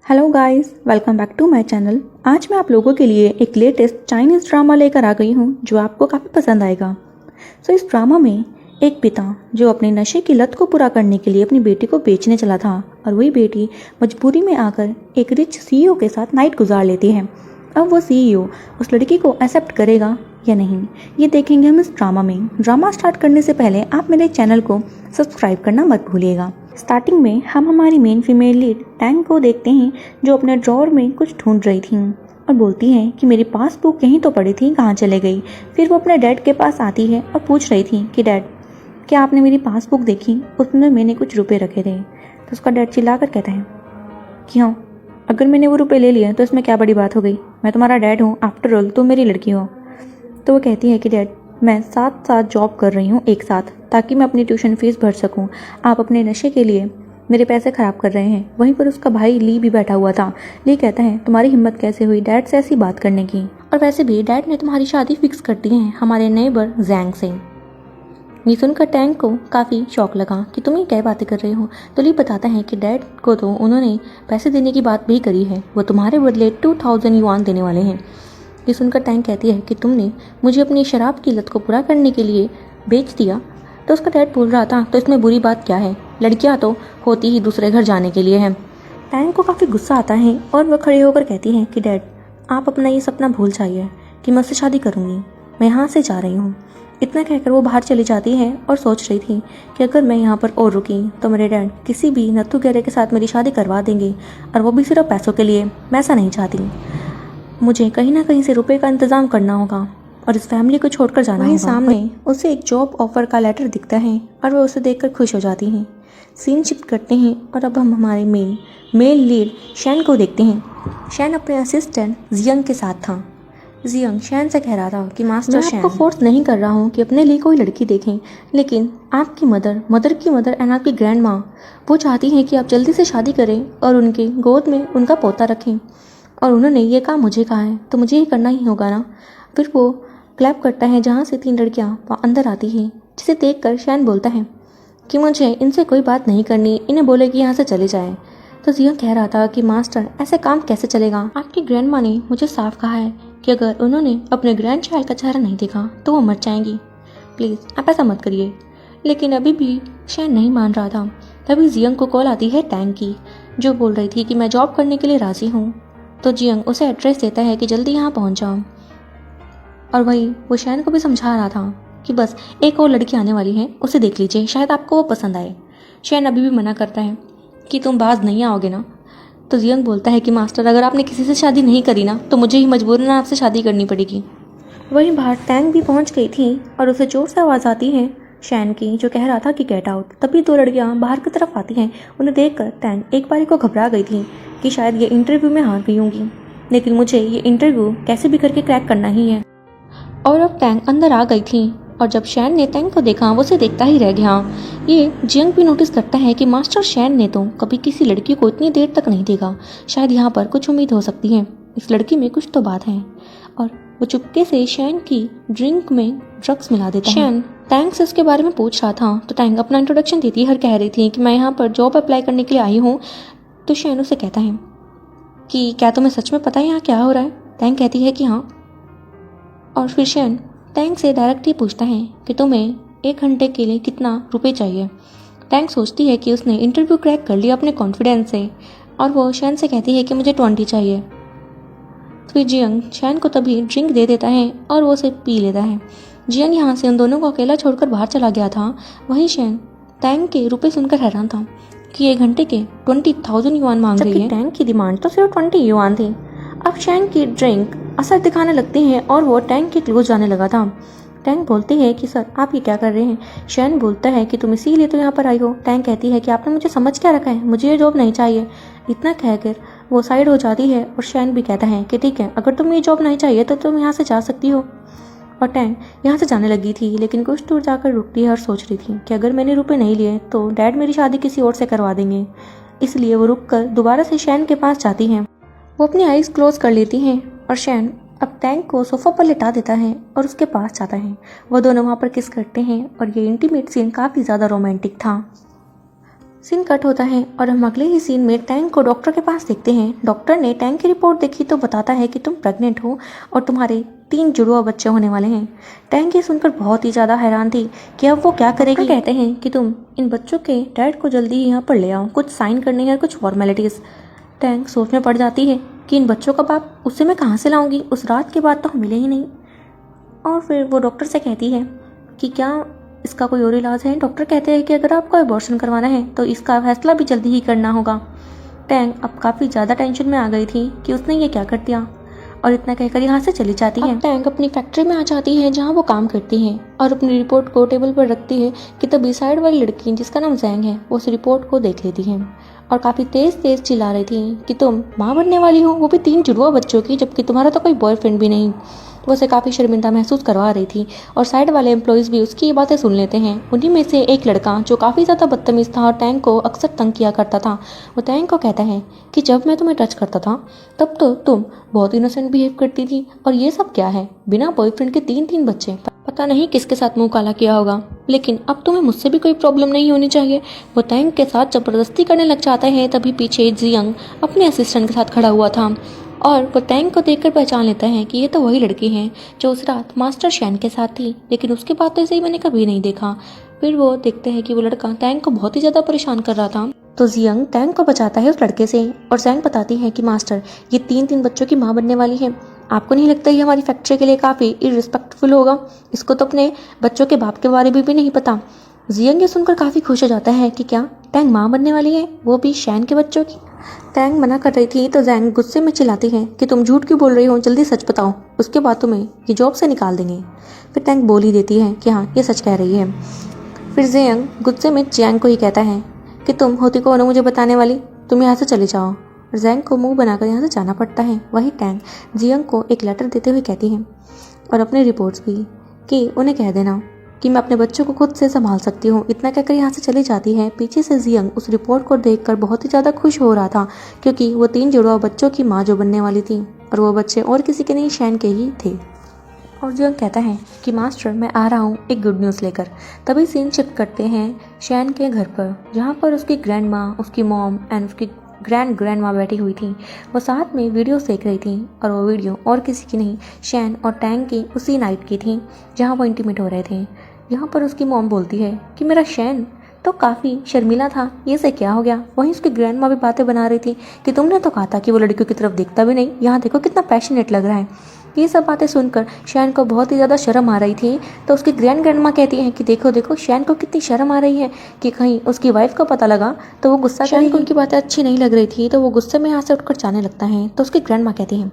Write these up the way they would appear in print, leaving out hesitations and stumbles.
Hello guys, welcome back to my channel. आज मैं आप लोगों के लिए एक लेटेस्ट चाइनीज़ ड्रामा लेकर आ गई हूँ जो आपको काफ़ी पसंद आएगा। इस ड्रामा में एक पिता जो अपने नशे की लत को पूरा करने के लिए अपनी बेटी को बेचने चला था और वही बेटी मजबूरी में आकर एक रिच सीईओ के साथ नाइट गुजार लेती है। अब वो सीईओ उस लड़की को एक्सेप्ट करेगा या नहीं, ये देखेंगे हम इस ड्रामा में। ड्रामा स्टार्ट करने से पहले आप मेरे चैनल को सब्सक्राइब करना मत भूलिएगा। स्टार्टिंग में हम हमारी मेन फीमेल लीड टैंग को देखते हैं जो अपने ड्रॉर में कुछ ढूंढ रही थी और बोलती है कि मेरी पासबुक यहीं तो पड़ी थी, कहाँ चले गई। फिर वो अपने डैड के पास आती है और पूछ रही थी कि डैड, क्या आपने मेरी पासबुक देखी? उसमें मैंने कुछ रुपए रखे थे। तो उसका डैड चिल्लाकर कहता है कि हाँ, अगर मैंने वो रुपए ले लिए तो इसमें क्या बड़ी बात हो गई, मैं तुम्हारा डैड हूँ, आफ्टर ऑल तुम मेरी लड़की हो। तो वो कहती है कि डैड, मैं साथ साथ जॉब कर रही हूँ एक साथ, ताकि मैं अपनी ट्यूशन फीस भर सकूँ। आप अपने नशे के लिए मेरे पैसे ख़राब कर रहे हैं। वहीं पर उसका भाई ली भी बैठा हुआ था। ली कहता है तुम्हारी हिम्मत कैसे हुई डैड से ऐसी बात करने की, और वैसे भी डैड ने तुम्हारी शादी फिक्स कर दी है हमारे नेबर जैंग से। ये सुनकर टैंग को काफ़ी शौक लगा कि तुम ये क्या बातें कर रहे हो। तो ली बताता है कि डैड को तो उन्होंने पैसे देने की बात भी करी है, वो तुम्हारे बदले 2000 युआन देने वाले हैं। ये सुनकर टैंग कहती है कि तुमने मुझे अपनी शराब की लत को पूरा करने के लिए बेच दिया। तो उसका डैड बोल रहा था तो इसमें बुरी बात क्या है, लड़कियां तो होती ही दूसरे घर जाने के लिए हैं। टैंग को काफ़ी गुस्सा आता है और वह खड़े होकर कहती है कि डैड, आप अपना ये सपना भूल जाइए कि मैं उससे शादी करूँगी, मैं यहाँ से जा रही हूँ। इतना कहकर वो बाहर चली जाती है और सोच रही थी कि अगर मैं यहाँ पर और रुकी तो मेरे डैड किसी भी नत्थु गहरे के साथ मेरी शादी करवा देंगे, और वो भी सिर्फ पैसों के लिए। मैं ऐसा नहीं चाहती, मुझे कहीं ना कहीं से रुपए का इंतजाम करना होगा और इस फैमिली को छोड़कर जाना होगा। सामने उसे एक जॉब ऑफर का लेटर दिखता है और वो उसे देखकर खुश हो जाती है। सीन शिफ्ट करते हैं और अब हम हमारे मेल लीड शैन को देखते हैं। शैन अपने असिस्टेंट जियंग के साथ था। जियंग शैन से कह रहा था कि मास्टर शैन, मैं आपको फोर्स नहीं कर रहा हूँ कि अपने लिए कोई लड़की देखें, लेकिन आपकी मदर की मदर एंड आपकी ग्रैंड माँ वो चाहती हैं कि आप जल्दी से शादी करें और उनके गोद में उनका पोता रखें, और उन्होंने ये काम मुझे कहा है तो मुझे ये करना ही होगा ना। फिर वो क्लैप करता है जहाँ से 3 लड़कियाँ अंदर आती हैं, जिसे देखकर शैन बोलता है कि मुझे इनसे कोई बात नहीं करनी, इन्हें बोले कि यहाँ से चले जाएं। तो जिया कह रहा था कि मास्टर ऐसे काम कैसे चलेगा, आपकी ग्रैंड माँ ने मुझे साफ कहा है कि अगर उन्होंने अपने ग्रैंड चाइल्ड का चेहरा नहीं देखा तो वो मर जाएंगी, प्लीज़ आप ऐसा मत करिए। लेकिन अभी भी शैन नहीं मान रहा था। तभी जियंग को कॉल आती है टैंग की, जो बोल रही थी कि मैं जॉब करने के लिए राज़ी हूँ। तो जियंग उसे एड्रेस देता है कि जल्दी यहाँ पहुँच जाओ, और वही वो शैन को भी समझा रहा था कि बस एक और लड़की आने वाली है, उसे देख लीजिए, शायद आपको वो पसंद आए। शैन अभी भी मना करता है कि तुम बाज नहीं आओगे ना। तो जियंग बोलता है कि मास्टर, अगर आपने किसी से शादी नहीं करी ना तो मुझे ही मजबूरन आपसे शादी करनी पड़ेगी। वहीं बाहर टैंग भी पहुंच गई थी और उसे जोर से आवाज़ आती है शैन की, जो कह रहा था कि गेट आउट। तभी 2 लड़कियां बाहर की तरफ आती हैं। उन्हें देखकर टैंग एक बारी को घबरा गई थी कि शायद ये इंटरव्यू में हार गई होंगी, लेकिन मुझे ये इंटरव्यू कैसे भी करके क्रैक करना ही है। और अब टैंग अंदर आ गई थी, और जब शैन ने टैंग को देखा वो उसे देखता ही रह गया। ये जियंग भी नोटिस करता है कि मास्टर शैन ने तो कभी किसी लड़की को इतनी देर तक नहीं देखा, शायद यहाँ पर कुछ उम्मीद हो सकती है, इस लड़की में कुछ तो बात है। और वो चुपके से शैन की ड्रिंक में ड्रग्स मिला देता है। शैन टैंग से उसके बारे में पूछ रहा था तो टैंग अपना इंट्रोडक्शन देती हर कह रही थी कि मैं यहाँ पर जॉब अप्लाई करने के लिए आई हूँ। तो शैन उसे कहता है कि क्या तुम्हें सच में पता है यहाँ क्या हो रहा है? टैंग कहती है कि हाँ। और फिर शैन टैंग से डायरेक्ट ही पूछता है कि तुम्हें 1 घंटे के लिए कितना रुपए चाहिए। टैंग सोचती है कि उसने इंटरव्यू क्रैक कर लिया अपने कॉन्फिडेंस से, और वो शैन से कहती है कि मुझे 20 चाहिए। फिर जियंग शैन को तभी ड्रिंक दे देता है और वो उसे पी लेता है। जियंग यहाँ से उन दोनों को अकेला छोड़कर बाहर चला गया था। वहीं शैन टैंग के रुपए सुनकर हैरान था कि 1 घंटे के 20,000 युआन मांग रही है। टैंग की डिमांड तो सिर्फ 20 युआन थी। अब शैन की ड्रिंक असर दिखाने लगती है और वो टैंग के क्लोज जाने लगा था। टैंग बोलती है कि सर आप ये क्या कर रहे हैं? शैन बोलता है कि तुम इसीलिए तो यहाँ पर आई हो। टैंग कहती है कि आपने मुझे समझ क्या रखा है, मुझे ये जॉब नहीं चाहिए। इतना कहकर वो साइड हो जाती है और शैन भी कहता है कि ठीक है, अगर तुम्हें ये जॉब नहीं चाहिए तो तुम यहाँ से जा सकती हो। और टैंग यहाँ से जाने लगी थी, लेकिन कुछ दूर जाकर रुकती है और सोच रही थी कि अगर मैंने रुपए नहीं लिए तो डैड मेरी शादी किसी और से करवा देंगे। इसलिए वो रुककर दोबारा से शैन के पास जाती हैं। वो अपनी आईज क्लोज कर लेती हैं और शैन अब टैंग को सोफा पर लिटा देता है और उसके पास जाता है। वो दोनों वहाँ पर किस करते हैं और ये इंटीमेट सीन काफ़ी ज़्यादा रोमांटिक था। सीन कट होता है और हम अगले ही सीन में टैंग को डॉक्टर के पास देखते हैं। डॉक्टर ने टैंग की रिपोर्ट देखी तो बताता है कि तुम प्रेग्नेंट हो और तुम्हारे 3 जुड़वा बच्चे होने वाले हैं। टैंग ये सुनकर बहुत ही ज़्यादा हैरान थी कि अब वो क्या करेगी। कहते हैं कि तुम इन बच्चों के डैड को जल्दी ही यहाँ पर ले आओ, कुछ साइन करने हैं, कुछ फॉर्मेलिटीज़। टैंग सोच में पड़ जाती है कि इन बच्चों का बाप उससे मैं कहाँ से लाऊंगी, उस रात के बाद तो हम मिले ही नहीं। और फिर वो डॉक्टर से कहती है कि क्या इसका कोई और इलाज है। डॉक्टर कहते हैं कि अगर आपको अबॉर्शन करवाना है तो इसका फैसला भी जल्दी ही करना होगा। टैंग अब काफ़ी ज़्यादा टेंशन में आ गई थी कि उसने ये क्या कर दिया और इतना कहकर यहाँ से चली जाती है। टैंग अपनी फैक्ट्री में आ जाती है जहाँ वो काम करती है और अपनी रिपोर्ट को टेबल पर रखती है कि तभी साइड वाली लड़की जिसका नाम जैंग है वो उस रिपोर्ट को देख लेती है और काफ़ी तेज चिल्ला रही थी कि तुम माँ बनने वाली हो, वो भी 3 जुड़वा बच्चों की, जबकि तुम्हारा तो कोई बॉयफ्रेंड भी नहीं। वो उसे काफ़ी शर्मिंदा महसूस करवा रही थी और साइड वाले एम्प्लॉयज़ भी उसकी ये बातें सुन लेते हैं। उन्हीं में से एक लड़का जो काफ़ी ज़्यादा बदतमीज़ था और टैंग को अक्सर तंग किया करता था, वो टैंग को कहता है कि जब मैं तुम्हें टच करता था तब तो तुम बहुत इनोसेंट बिहेव करती थी और ये सब क्या है, बिना बॉयफ्रेंड के 3 बच्चे, पता नहीं किसके साथ मुंह काला किया होगा, लेकिन अब तुम्हें मुझसे भी कोई प्रॉब्लम नहीं होनी चाहिए। वो टैंग के साथ जबरदस्ती करने लग जाता है। तभी पीछे जियंग अपने असिस्टेंट के साथ खड़ा हुआ था और वो टैंग को देखकर पहचान लेता है कि ये तो वही लड़की है जो उस रात मास्टर शैन के साथ थी, लेकिन उसके बाद तो इसे मैंने कभी नहीं देखा। फिर वो देखते हैं कि वो लड़का टैंग को बहुत ही ज़्यादा परेशान कर रहा था। तो जियंग टैंग को बचाता है उस लड़के से और जैंग बताती है कि मास्टर ये 3 बच्चों की माँ बनने वाली है। आपको नहीं लगता ये हमारी फैक्ट्री के लिए काफ़ी इररिस्पेक्टफुल होगा? इसको तो अपने बच्चों के बाप के बारे में भी नहीं पता। जियंग ये सुनकर काफ़ी खुश हो जाता है कि क्या टैंग माँ बनने वाली है, वो भी शैन के बच्चों की। टैंग मना कर रही थी तो जैंग गुस्से में चिल्लाती है कि तुम झूठ क्यों बोल रही हो, जल्दी सच बताओ, उसके बाद तुम्हें ये जॉब से निकाल देंगे। फिर टैंग बोल ही देती है कि हाँ ये सच कह रही है। फिर जियंग गुस्से में जैंग को ही कहता है कि तुम होती कौन हो मुझे बताने वाली, तुम यहाँ से चले जाओ। जैंग को मुंह बनाकर यहाँ से जाना पड़ता है। वही टैंग जियंग को एक लेटर देते हुए कहती है और अपने रिपोर्ट्स भी कि उन्हें कह देना कि मैं अपने बच्चों को खुद से संभाल सकती हूँ। इतना कहकर यहाँ से चली जाती है। पीछे से जियंग उस रिपोर्ट को देखकर बहुत ही ज़्यादा खुश हो रहा था क्योंकि वो 3 जुड़वा बच्चों की माँ जो बनने वाली थी और वो बच्चे और किसी के नहीं शैन के ही थे। और जियंग कहता है कि मास्टर मैं आ रहा हूँ एक गुड न्यूज़ लेकर। तभी सीन शिफ्ट करते हैं शैन के घर पर, जहाँ पर उसकी ग्रैंड माँ, उसकी मॉम एंड उसकी ग्रैंड माँ बैठी हुई थी। वो साथ में वीडियोस देख रही थी और वो वीडियो और किसी की नहीं शैन और टैंग की उसी नाइट की थी जहाँ वो इंटीमेट हो रहे थे। यहाँ पर उसकी मॉम बोलती है कि मेरा शैन तो काफ़ी शर्मिला था, ये से क्या हो गया। वहीं उसकी ग्रैंड माँ भी बातें बना रही थी कि तुमने तो कहा था कि वो लड़कियों की तरफ देखता भी नहीं, यहाँ देखो कितना पैशनेट लग रहा है। ये सब बातें सुनकर शैन को बहुत ही ज़्यादा शर्म आ रही थी। तो उसकी ग्रैंड माँ कहती हैं कि देखो देखो शैन को कितनी शर्म आ रही है कि कहीं उसकी वाइफ को पता लगा तो वो गुस्सा करेगी। शैन को उनकी बातें अच्छी नहीं लग रही थी तो वो गुस्से में यहाँ से उठकर जाने लगता है। तो उसकी ग्रैंड माँ कहती हैं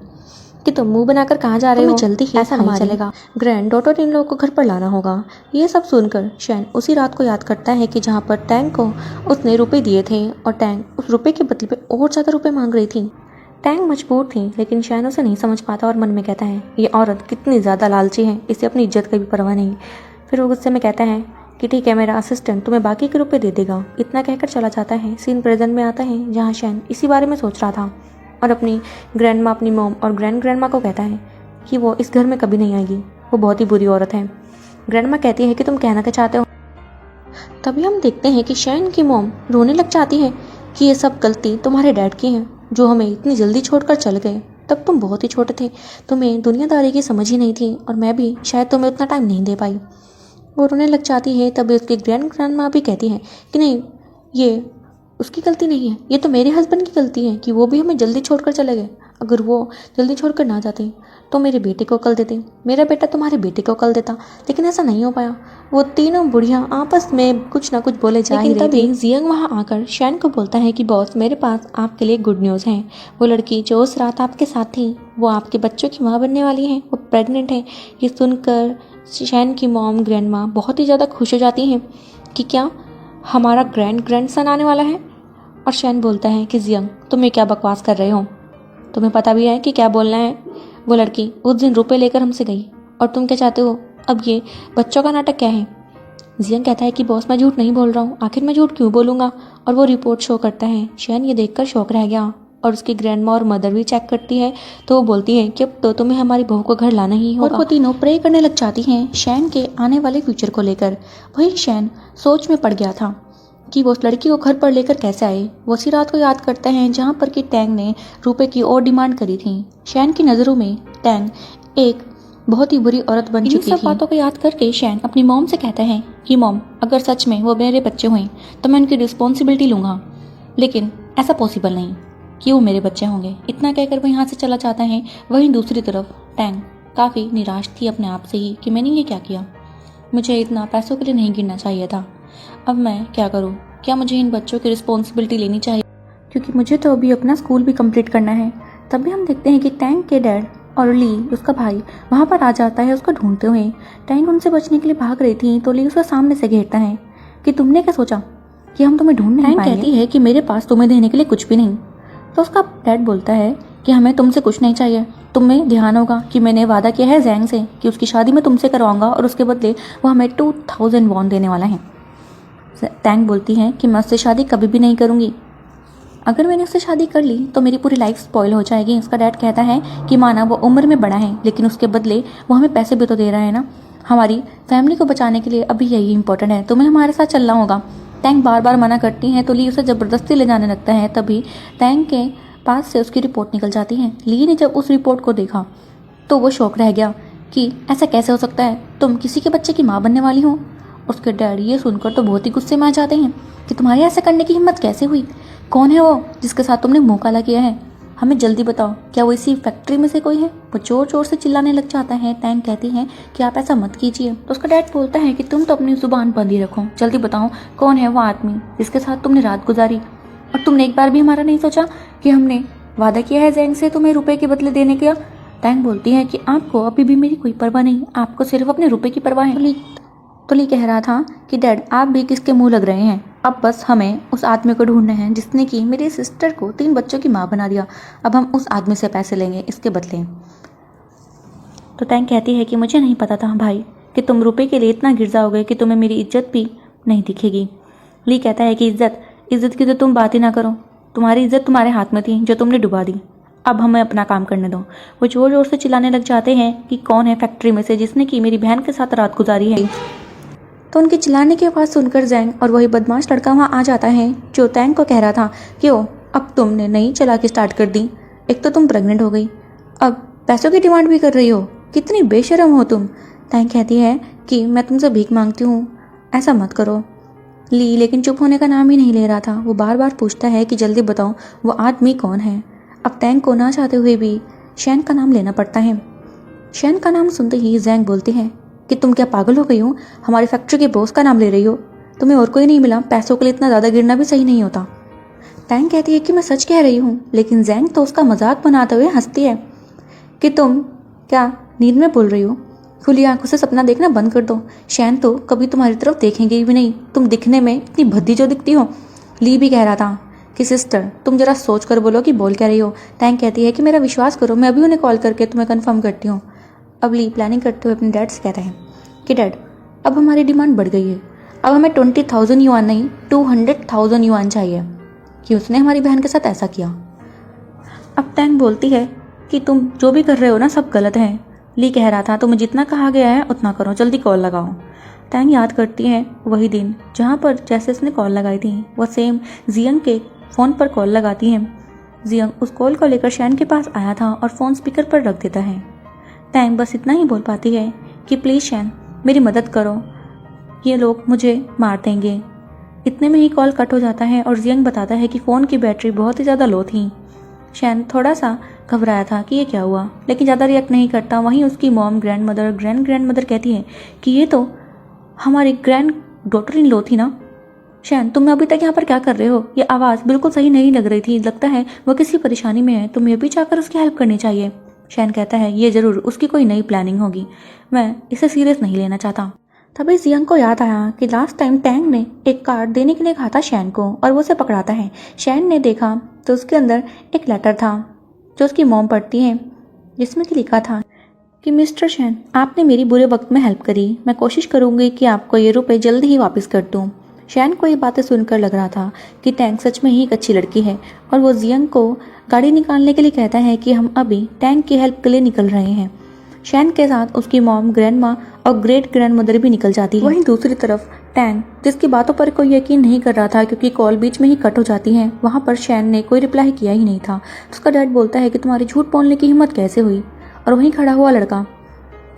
कि तुम मुंह बनाकर कहाँ जा रहे हो, जल्दी ही ऐसा नहीं चलेगा, ग्रैंड डॉटर इन लोगों को घर पर लाना होगा। ये सब सुनकर शैन उसी रात को याद करता है कि जहाँ पर टैंग को उसने रुपए दिए थे और टैंग उस रुपए के बदले पे और ज़्यादा रुपए मांग रही थी। टैंग मजबूर थी लेकिन शैन उसे नहीं समझ पाता और मन में कहता है ये औरत कितनी ज़्यादा लालची है, इसे अपनी इज्जत की भी परवाह नहीं। फिर वो गुस्से में कहता है कि ठीक है मेरा असिस्टेंट तुम्हें बाकी के रुपए दे देगा। इतना कहकर चला जाता है। सीन प्रेजेंट में आता है जहाँ शैन इसी बारे में सोच रहा था और अपनी ग्रैंड माँ, अपनी मॉम और ग्रैंड माँ को कहता है कि वो इस घर में कभी नहीं आएगी, वो बहुत ही बुरी औरत है। ग्रैंड माँ कहती है कि तुम कहना क्या चाहते हो। तभी हम देखते हैं कि शैन की मॉम रोने लग जाती है कि ये सब गलती तुम्हारे डैड की है जो हमें इतनी जल्दी छोड़कर चल गए। तब तुम बहुत ही छोटे थे, तुम्हें दुनियादारी की समझ ही नहीं थी और मैं भी शायद तुम्हें उतना टाइम नहीं दे पाई। वो रोने लग जाती है। तभी उसकी ग्रैंड माँ भी कहती है कि नहीं ये उसकी गलती नहीं है, ये तो मेरे हस्बैंड की गलती है कि वो भी हमें जल्दी छोड़कर चले गए। अगर वो जल्दी छोड़कर ना जाते तो मेरे बेटे को कल देते, मेरा बेटा तुम्हारे बेटे को कल देता, लेकिन ऐसा नहीं हो पाया। वो तीनों बुढ़िया आपस में कुछ ना कुछ बोले जा ही रही थी। जियंग वहाँ आकर शैन को बोलता है कि बॉस मेरे पास आपके लिए गुड न्यूज़ है। वो लड़की जो उस रात आपके साथ थी वो आपके बच्चों की माँ बनने वाली है, वो प्रेग्नेंट है। ये सुनकर शैन की मॉम ग्रैंड माँ बहुत ही ज़्यादा खुश हो जाती हैं कि क्या हमारा ग्रैंड सन आने वाला है। और शैन बोलता है कि जियंग तुम ये क्या बकवास कर रहे हो, तुम्हें पता भी है कि क्या बोलना है। वो लड़की उस दिन रुपए लेकर हमसे गई और तुम क्या चाहते हो, अब ये बच्चों का नाटक क्या है। जियंग कहता है कि बॉस मैं झूठ नहीं बोल रहा हूँ, आखिर मैं झूठ क्यों बोलूँगा। और वो रिपोर्ट शो करता है। शैन ये देखकर शौक रह गया और उसकी ग्रैंडमा और मदर भी चेक करती है तो वो बोलती है कि अब तो तुम्हें हमारी बहू को घर लाना ही होगा। और वो तीनों प्रे करने लग जाती हैं शैन के आने वाले फ्यूचर को लेकर। वही शैन सोच में पड़ गया था कि वो उस लड़की को घर पर लेकर कैसे आए। वो उसी रात को याद करते हैं जहाँ पर कि टैंग ने रुपए की और डिमांड करी थी। शैन की नज़रों में टैंग एक बहुत ही बुरी औरत बन चुकी थी। इन सब बातों को याद करके शैन अपनी मॉम से कहता है कि मॉम, अगर सच में वो मेरे बच्चे हुए तो मैं उनकी रिस्पॉन्सिबिलिटी लूँगा, लेकिन ऐसा पॉसिबल नहीं कि वो मेरे बच्चे होंगे। इतना कहकर वो यहाँ से चला जाता है। वहीं दूसरी तरफ टैंग काफ़ी निराश थी अपने आप से ही कि मैंने ये क्या किया, मुझे इतना पैसों के लिए नहीं गिरना चाहिए था। अब मैं क्या करूँ? क्या मुझे इन बच्चों की रिस्पॉन्सिबिलिटी लेनी चाहिए? क्योंकि मुझे तो अभी अपना स्कूल भी कंप्लीट करना है। तभी हम देखते हैं कि टैंग के डैड और ली, उसका भाई, वहाँ पर आ जाता है उसको ढूंढते हुए। टैंग उनसे बचने के लिए भाग रही थी तो ली उसको सामने से घेरता है कि तुमने क्या सोचा कि हम तुम्हें ढूंढ नहीं पाएंगे? कहती है कि मेरे पास तुम्हें देने के लिए कुछ भी नहीं। तो उसका डैड बोलता है कि हमें तुमसे कुछ नहीं चाहिए। तुम्हें ध्यान होगा कि मैंने वादा किया है जैंग से कि उसकी शादी मैं तुमसे करवाऊंगा और उसके बदले वो हमें 2000 वॉन देने वाला है। टैंग बोलती है कि मैं उससे शादी कभी भी नहीं करूंगी। अगर मैंने उससे शादी कर ली तो मेरी पूरी लाइफ स्पॉइल हो जाएगी। उसका डैड कहता है कि माना वो उम्र में बड़ा है, लेकिन उसके बदले वो हमें पैसे भी तो दे रहा है ना। हमारी फैमिली को बचाने के लिए अभी यही इंपॉर्टेंट है, तुम्हें हमारे साथ चलना होगा। टैंग बार बार मना करती हैं तो ली उसे ज़बरदस्ती ले जाने लगता है। तभी टैंग के पास से उसकी रिपोर्ट निकल जाती है। ली ने जब उस रिपोर्ट को देखा तो वो शौक रह गया कि ऐसा कैसे हो सकता है, तुम किसी के बच्चे की माँ बनने वाली हो। उसके डैड ये सुनकर तो बहुत ही गुस्से में आ जाते हैं कि तुम्हारी ऐसा करने की हिम्मत कैसे हुई, कौन है वो जिसके साथ तुमने मुँह काला किया है, हमें जल्दी बताओ, क्या वो इसी फैक्ट्री में से कोई है? वो जोर जोर से चिल्लाने लग जाता है। टैंग कहती है कि आप ऐसा मत कीजिए। तो उसका डैड बोलता है कि तुम तो अपनी जुबान बंद ही रखो, जल्दी बताओ कौन है वो आदमी जिसके साथ तुमने रात गुजारी, और तुमने एक बार भी हमारा नहीं सोचा कि हमने वादा किया है जैंग से तुम्हें रुपए के बदले देने का। टैंग बोलती है कि आपको अभी भी मेरी कोई परवाह नहीं, आपको सिर्फ अपने रुपए की परवाह है। तो ली कह रहा था कि डैड आप भी किसके मुंह लग रहे हैं, अब बस हमें उस आदमी को ढूंढना है जिसने कि मेरी सिस्टर को 3 बच्चों की माँ बना दिया। अब हम उस आदमी से पैसे लेंगे इसके बदले। तो टैंग कहती है कि मुझे नहीं पता था भाई कि तुम रुपए के लिए इतना गिर जाओगे कि तुम्हें मेरी इज्जत भी नहीं दिखेगी। ली कहता है कि इज्जत की तो तुम बात ही ना करो, तुम्हारी इज्जत तुम्हारे हाथ में थी जो तुमने डुबा दी, अब हमें अपना काम करने दो। वो जोर जोर से चिल्लाने लग जाते हैं कि कौन है फैक्ट्री में से जिसने कि मेरी बहन के साथ रात गुजारी है। तो उनके चिल्लाने की आवाज़ सुनकर जैंग और वही बदमाश लड़का वहाँ आ जाता है जो टैंग को कह रहा था कि ओ अब तुमने नई चालाकी स्टार्ट कर दी, एक तो तुम प्रेग्नेंट हो गई, अब पैसों की डिमांड भी कर रही हो, कितनी बेशरम हो तुम। टैंग कहती है कि मैं तुमसे भीख मांगती हूँ, ऐसा मत करो। ली लेकिन चुप होने का नाम ही नहीं ले रहा था। वो बार बार पूछता है कि जल्दी बताओ वो आदमी कौन है। अब टैंग को ना चाहते हुए भी शैन का नाम लेना पड़ता है। शैन का नाम सुनते ही जैंग बोलती है कि तुम क्या पागल हो गई हो, हमारी फैक्ट्री के बॉस का नाम ले रही हो, तुम्हें और कोई नहीं मिला, पैसों के लिए इतना ज़्यादा गिरना भी सही नहीं होता। टैंग कहती है कि मैं सच कह रही हूँ, लेकिन जैंग तो उसका मजाक बनाते हुए हंसती है कि तुम क्या नींद में बोल रही हो, खुली आंखों से सपना देखना बंद कर दो, शैन तो कभी तुम्हारी तरफ देखेंगे भी नहीं, तुम दिखने में इतनी भद्दी जो दिखती हो। ली भी कह रहा था कि सिस्टर तुम जरा सोच कर बोलो कि बोल क्या रही हो। टैंग कहती है कि मेरा विश्वास करो, मैं अभी उन्हें कॉल करके तुम्हें कंफर्म करती हूँ। अब ली प्लानिंग करते हुए अपने डैड से कहता है कि डैड अब हमारी डिमांड बढ़ गई है, अब हमें 20,000 युआन नहीं 200,000 युआन चाहिए कि उसने हमारी बहन के साथ ऐसा किया। अब टैंग बोलती है कि तुम जो भी कर रहे हो ना सब गलत है। ली कह रहा था तुम्हें जितना कहा गया है उतना करो, जल्दी कॉल लगाओ। टैंग याद करती है वही दिन जहाँ पर जैसे उसने कॉल लगाई थी, वो सेम जियंग के फ़ोन पर कॉल लगाती है। जियंग उस कॉल को लेकर शैन के पास आया था और फ़ोन स्पीकर पर रख देता है। टैंग बस इतना ही बोल पाती है कि प्लीज़ शैन मेरी मदद करो, ये लोग मुझे मार देंगे। इतने में ही कॉल कट हो जाता है और जियंग बताता है कि फ़ोन की बैटरी बहुत ही ज़्यादा लो थी। शैन थोड़ा सा घबराया था कि ये क्या हुआ, लेकिन ज़्यादा रिएक्ट नहीं करता। वहीं उसकी मॉम, ग्रैंड मदर कहती है कि ये तो हमारी ग्रैंड डॉटर इन लो थी ना। शैन तुम अभी तक यहाँ पर क्या कर रहे हो, ये आवाज़ बिल्कुल सही नहीं लग रही थी, लगता है वो किसी परेशानी में है, तुम्हें भी जाकर उसकी हेल्प करनी चाहिए। शैन कहता है ये ज़रूर उसकी कोई नई प्लानिंग होगी, मैं इसे सीरियस नहीं लेना चाहता। तभी जियंग को याद आया कि लास्ट टाइम टैंग ने एक कार्ड देने के लिए कहा था शैन को और वो उसे पकड़ाता है। शैन ने देखा तो उसके अंदर एक लेटर था जो उसकी मॉम पढ़ती है, जिसमें कि लिखा था कि मिस्टर शैन आपने मेरी बुरे वक्त में हेल्प करी, मैं कोशिश करूँगी कि आपको ये रुपए जल्द ही वापस कर दूँ। शैन को ये बातें सुनकर लग रहा था कि टैंग सच में ही एक अच्छी लड़की है और वो जियंग को गाड़ी निकालने के लिए कहता है कि हम अभी टैंग की हेल्प के लिए निकल रहे हैं। शैन के साथ उसकी मॉम, ग्रैंड माँ और ग्रेट ग्रैंड मदर भी निकल जाती है। वहीं दूसरी तरफ टैंग, जिसकी बातों पर कोई यकीन नहीं कर रहा था क्योंकि कॉल बीच में ही कट हो जाती है, वहाँ पर शैन ने कोई रिप्लाई किया ही नहीं था। तो उसका डैड बोलता है कि तुम्हारी झूठ बोलने की हिम्मत कैसे हुई। और वहीं खड़ा हुआ लड़का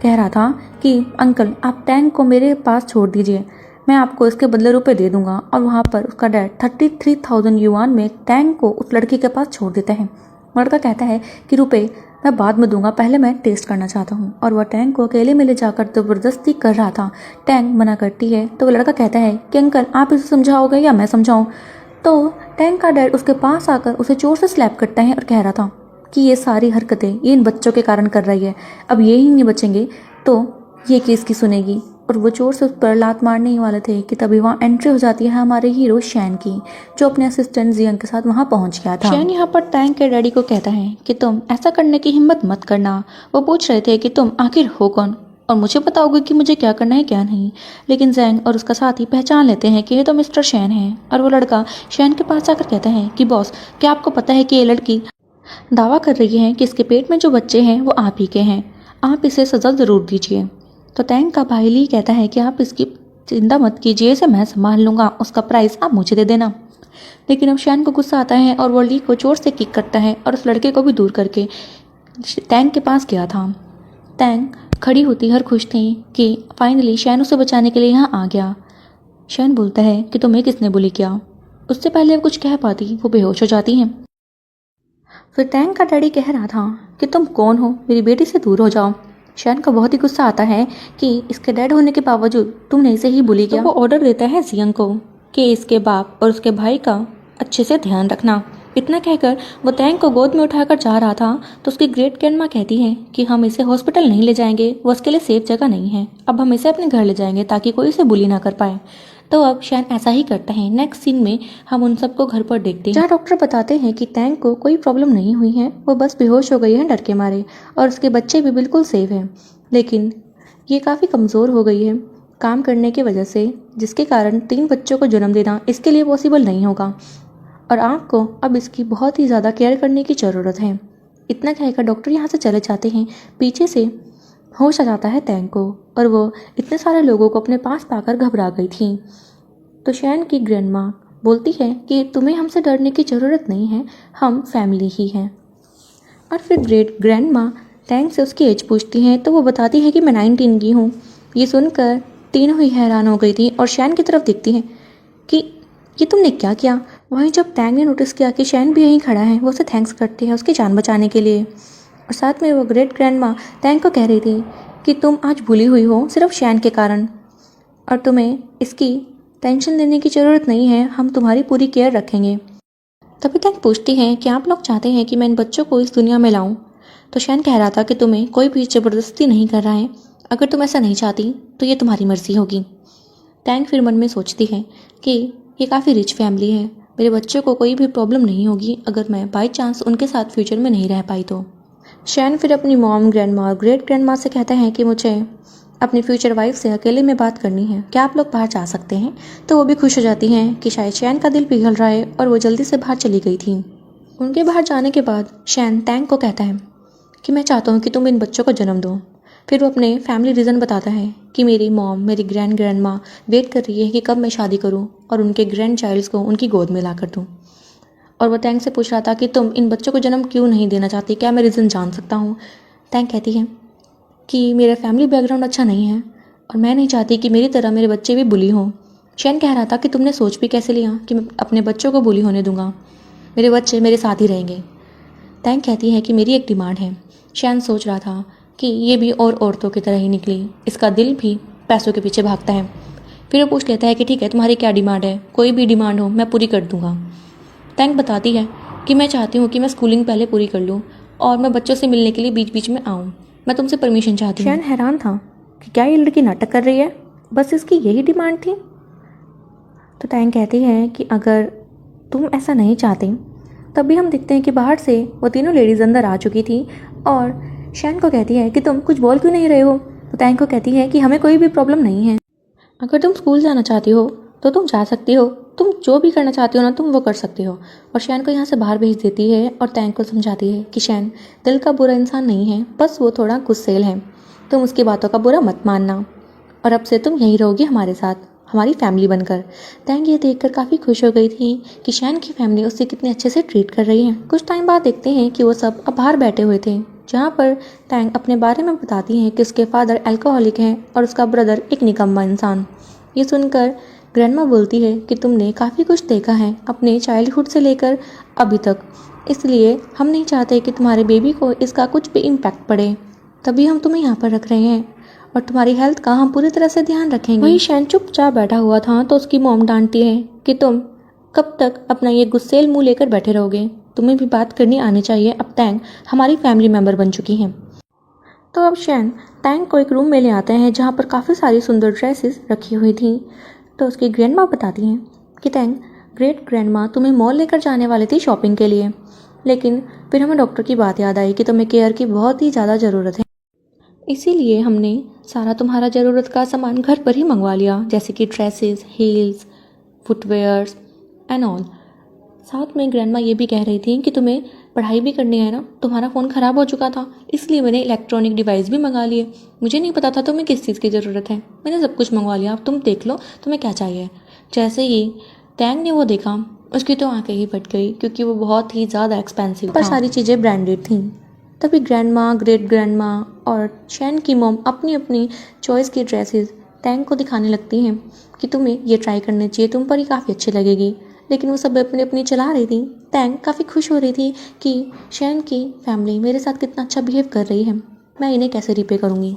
कह रहा था कि अंकल आप टैंग को मेरे पास छोड़ दीजिए, मैं आपको इसके बदले रुपए दे दूंगा। और वहाँ पर उसका डैड 33,000 युआन में टैंग को उस लड़के के पास छोड़ देता है। लड़का कहता है कि रुपए मैं बाद में दूंगा, पहले मैं टेस्ट करना चाहता हूँ। और वह टैंग को अकेले में ले जाकर ज़बरदस्ती कर रहा था। टैंग मना करती है तो वो लड़का कहता है कि अंकल आप इसे समझाओगे या मैं समझाऊँ। तो टैंग का डैड उसके पास आकर उसे जोर से स्लैप करता है और कह रहा था कि ये सारी हरकतें ये इन बच्चों के कारण कर रही है, अब ये ही नहीं बचेंगे तो ये किसकी सुनेगी। और वो जोर से उस पर लात मारने ही वाले थे कि तभी वहाँ एंट्री हो जाती है हमारे हीरो शैन की, जो अपने असिस्टेंट जियंग के साथ वहाँ पहुँच गया था। शैन यहाँ पर टैंग के डैडी को कहता है कि तुम ऐसा करने की हिम्मत मत करना। वो पूछ रहे थे कि तुम आखिर हो कौन और मुझे बताओगे कि मुझे क्या करना है क्या नहीं। लेकिन जैंग और उसका साथी पहचान लेते हैं कि ये तो मिस्टर शैन है। और वो लड़का शैन के पास आकर कहता है कि बॉस, क्या आपको पता है कि ये लड़की दावा कर रही है कि इसके पेट में जो बच्चे हैं वो आप ही के हैं, आप इसे सज़ा ज़रूर दीजिए। तो टैंग का भाई ली कहता है कि आप इसकी चिंता मत कीजिए, इसे मैं संभाल लूँगा, उसका प्राइस आप मुझे दे देना। लेकिन अब शैन को गुस्सा आता है और वो ली को जोर से किक करता है और उस लड़के को भी दूर करके टैंग के पास गया था। टैंग खड़ी होती हर खुश थी कि फाइनली शैन उसे बचाने के लिए यहाँ आ गया। शैन बोलता है कि तुम्हें किसने बुली किया। उससे पहले वो कुछ कह पाती वो बेहोश हो जाती हैं। फिर टैंग का डैडी कह रहा था कि तुम कौन हो, मेरी बेटी से दूर हो जाओ। शैन को बहुत ही गुस्सा आता है कि इसके डैड होने के बावजूद तुमने इसे ही बुली किया। तो वो ऑर्डर देता है जियंग को कि इसके बाप और उसके भाई का अच्छे से ध्यान रखना। इतना कहकर वो टैंग को गोद में उठाकर जा रहा था तो उसकी ग्रेट ग्रैंड माँ कहती है कि हम इसे हॉस्पिटल नहीं ले जाएंगे, वो उसके लिए सेफ जगह नहीं है, अब हम इसे अपने घर ले जाएंगे ताकि कोई इसे बुली ना कर पाए। तो अब शैन ऐसा ही करता है। नेक्स्ट सीन में हम उन सबको घर पर देखते हैं जहाँ डॉक्टर बताते हैं कि टैंग को कोई प्रॉब्लम नहीं हुई है, वो बस बेहोश हो गई है डर के मारे और उसके बच्चे भी बिल्कुल सेफ हैं। लेकिन ये काफ़ी कमज़ोर हो गई है काम करने की वजह से, जिसके कारण 3 बच्चों को जन्म देना इसके लिए पॉसिबल नहीं होगा और आपको अब इसकी बहुत ही ज़्यादा केयर करने की ज़रूरत है। इतना कहकर डॉक्टर यहाँ से चले जाते हैं। पीछे से होश आ जाता है टैंग को और वो इतने सारे लोगों को अपने पास पाकर घबरा गई थी। तो शैन की ग्रैंड माँ बोलती है कि तुम्हें हमसे डरने की ज़रूरत नहीं है, हम फैमिली ही हैं। और फिर ग्रेट ग्रैंड माँ टैंग से उसकी एज पूछती है तो वो बताती है कि मैं 19 की हूँ। ये सुनकर तीनों ही हैरान हो गई थी और शैन की तरफ देखती हैं कि ये तुमने क्या किया। वहीं जब टैंग ने नोटिस किया कि शैन भी यहीं खड़ा है, वो उसे थैंक्स करती है उसकी जान बचाने के लिए। और साथ में वो ग्रेट ग्रैंड माँ टैंग को कह रही थी कि तुम आज भूली हुई हो सिर्फ शैन के कारण और तुम्हें इसकी टेंशन लेने की ज़रूरत नहीं है, हम तुम्हारी पूरी केयर रखेंगे। तभी टैंग पूछती है कि आप लोग चाहते हैं कि मैं इन बच्चों को इस दुनिया में लाऊं। तो शैन कह रहा था कि तुम्हें कोई भी ज़बरदस्ती नहीं कर रहा है, अगर तुम ऐसा नहीं चाहती तो ये तुम्हारी मर्ज़ी होगी। टैंग फिर मन में सोचती है कि ये काफ़ी रिच फैमिली है, मेरे बच्चों को कोई भी प्रॉब्लम नहीं होगी अगर मैं बाई चांस उनके साथ फ्यूचर में नहीं रह पाई तो। शैन फिर अपनी मॉम, ग्रैंड माँ और ग्रेट ग्रैंड माँ से कहता है कि मुझे अपनी फ्यूचर वाइफ से अकेले में बात करनी है, क्या आप लोग बाहर जा सकते हैं। तो वो भी खुश हो जाती हैं कि शायद शैन का दिल पिघल रहा है और वो जल्दी से बाहर चली गई थी। उनके बाहर जाने के बाद शैन टैंग को कहता है कि मैं चाहता हूँ कि तुम इन बच्चों को जन्म दो। फिर वो अपने फैमिली रीज़न बताता है कि मेरी मॉम, मेरी ग्रैंड माँ वेट कर रही है कि कब मैं शादी करूँ और उनके ग्रैंड चाइल्ड्स को उनकी गोद में ला कर दूँ। और वो टैंग से पूछ रहा था कि तुम इन बच्चों को जन्म क्यों नहीं देना चाहती, क्या मैं रीज़न जान सकता हूँ। टैंग कहती है कि मेरा फैमिली बैकग्राउंड अच्छा नहीं है और मैं नहीं चाहती कि मेरी तरह मेरे बच्चे भी बुली हों। शैन कह रहा था कि तुमने सोच भी कैसे लिया कि मैं अपने बच्चों को बुली होने दूंगा, मेरे बच्चे मेरे साथ ही रहेंगे। टैंग कहती है कि मेरी एक डिमांड है। शैन सोच रहा था कि ये भी और औरतों की तरह ही निकली, इसका दिल भी पैसों के पीछे भागता है। फिर वो पूछ लेता है कि ठीक है तुम्हारी क्या डिमांड है, कोई भी डिमांड हो मैं पूरी कर दूंगा। टैंग बताती है कि मैं चाहती हूँ कि मैं स्कूलिंग पहले पूरी कर लूँ और मैं बच्चों से मिलने के लिए बीच बीच में आऊँ, मैं तुमसे परमिशन चाहती हूँ। शैन हैरान था कि क्या ये लड़की नाटक कर रही है, बस इसकी यही डिमांड थी। तो टैंग कहती है कि अगर तुम ऐसा नहीं चाहते तभी हम देखते हैं कि बाहर से वो तीनों लेडीज़ अंदर आ चुकी थी और शैन को कहती है कि तुम कुछ बोल क्यों नहीं रहे हो। तो टैंग को कहती है कि हमें कोई भी प्रॉब्लम नहीं है, अगर तुम स्कूल जाना चाहती हो तो तुम जा सकती हो, तुम जो भी करना चाहती हो ना तुम वो कर सकती हो। और शैन को यहाँ से बाहर भेज देती है और टैंग को समझाती है कि शैन दिल का बुरा इंसान नहीं है, बस वो थोड़ा गुस्सेल है। तुम उसकी बातों का बुरा मत मानना, और अब से तुम यहीं रहोगी हमारे साथ, हमारी फैमिली बनकर। तैंग ये देखकर काफ़ी खुश हो गई थी कि शैन की फैमिली उससे कितने अच्छे से ट्रीट कर रही है। कुछ टाइम बाद देखते हैं कि वो सब अब बाहर बैठे हुए थे, जहाँ पर टैंग अपने बारे में बताती हैं कि उसके फादर अल्कोहलिक हैं और उसका ब्रदर एक निकम्मा इंसान। ये सुनकर ग्रैंडमा बोलती है कि तुमने काफ़ी कुछ देखा है अपने चाइल्डहुड से लेकर अभी तक, इसलिए हम नहीं चाहते कि तुम्हारे बेबी को इसका कुछ भी इम्पैक्ट पड़े, तभी हम तुम्हें यहाँ पर रख रहे हैं और तुम्हारी हेल्थ का हम पूरी तरह से ध्यान रखेंगे। वही शैन चुपचाप बैठा हुआ था तो उसकी मॉम डांटती है कि तुम कब तक अपना ये गुस्सेल मुंह लेकर बैठे रहोगे, तुम्हें भी बात करनी आनी चाहिए, अब टैंग हमारी फैमिली मेम्बर बन चुकी हैं। तो अब शैन टैंग को एक रूम में ले आते हैं जहाँ पर काफ़ी सारी सुंदर ड्रेसेस रखी हुई थी। तो उसकी ग्रैंडमा बताती हैं कि टैंग, ग्रेट ग्रैंडमा तुम्हें मॉल लेकर जाने वाली थी शॉपिंग के लिए, लेकिन फिर हमें डॉक्टर की बात याद आई कि तुम्हें केयर की बहुत ही ज़्यादा ज़रूरत है, इसीलिए हमने सारा तुम्हारा ज़रूरत का सामान घर पर ही मंगवा लिया, जैसे कि dresses, heels, footwears and all. साथ में ग्रैंडमा ये भी कह रही थी कि तुम्हें पढ़ाई भी करनी है ना, तुम्हारा फ़ोन ख़राब हो चुका था, इसलिए मैंने इलेक्ट्रॉनिक डिवाइस भी मंगा लिए, मुझे नहीं पता था तुम्हें किस चीज़ की ज़रूरत है, मैंने सब कुछ मंगवा लिया, अब तुम देख लो तुम्हें क्या चाहिए। जैसे ही टैंग ने वो देखा, उसकी तो आंखें ही फट गई, क्योंकि वो बहुत ही ज़्यादा एक्सपेंसिव था, पर सारी चीज़ें ब्रांडेड थीं। तभी ग्रैंडमा, ग्रेट ग्रैंडमा और शैन की मॉम अपनी अपनी चॉइस की ड्रेसेस टैंग को दिखाने लगती हैं कि तुम्हें ये ट्राई करनी चाहिए, तुम पर ही काफ़ी अच्छी लगेगी, लेकिन वो सब अपनी अपनी चला रही थी। टैंग काफ़ी खुश हो रही थी कि शैन की फैमिली मेरे साथ कितना अच्छा बिहेव कर रही है, मैं इन्हें कैसे रिपे करूँगी।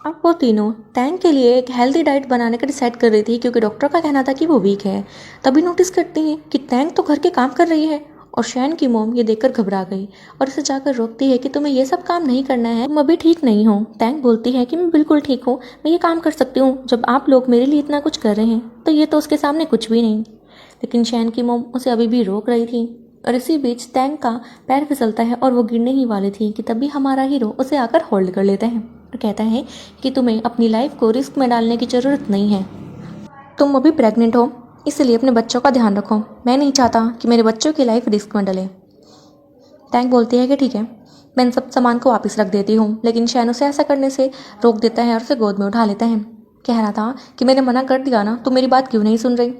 अब वो तीनों टैंग के लिए एक हेल्दी डाइट बनाने का डिसाइड कर रही थी, क्योंकि डॉक्टर का कहना था कि वो वीक है। तभी नोटिस करती हैं कि टैंग तो घर के काम कर रही है, और शैन की मॉम ये देखकर घबरा गई और इसे जाकर रोकती है कि तुम्हें ये सब काम नहीं करना है, तुम अभी ठीक नहीं हो। टैंग बोलती है कि मैं बिल्कुल ठीक हूँ, मैं ये काम कर सकती हूँ, जब आप लोग मेरे लिए इतना कुछ कर रहे हैं तो ये तो उसके सामने कुछ भी नहीं। लेकिन शैन की मॉम उसे अभी भी रोक रही थी, और इसी बीच टैंग का पैर फिसलता है और वो गिरने ही वाली थी कि तभी हमारा हीरो उसे आकर होल्ड कर लेता है और कहता है कि तुम्हें अपनी लाइफ को रिस्क में डालने की ज़रूरत नहीं है, तुम अभी प्रेग्नेंट हो, इसलिए अपने बच्चों का ध्यान रखो, मैं नहीं चाहता कि मेरे बच्चों की लाइफ रिस्क में डले। टैंग बोलती है कि ठीक है, मैं इन सब सामान को वापस रख देती हूँ, लेकिन शैन उसे ऐसा करने से रोक देता है और उसे गोद में उठा लेता है। कह रहा था कि मैंने मना कर दिया ना, तो मेरी बात क्यों नहीं सुन रही।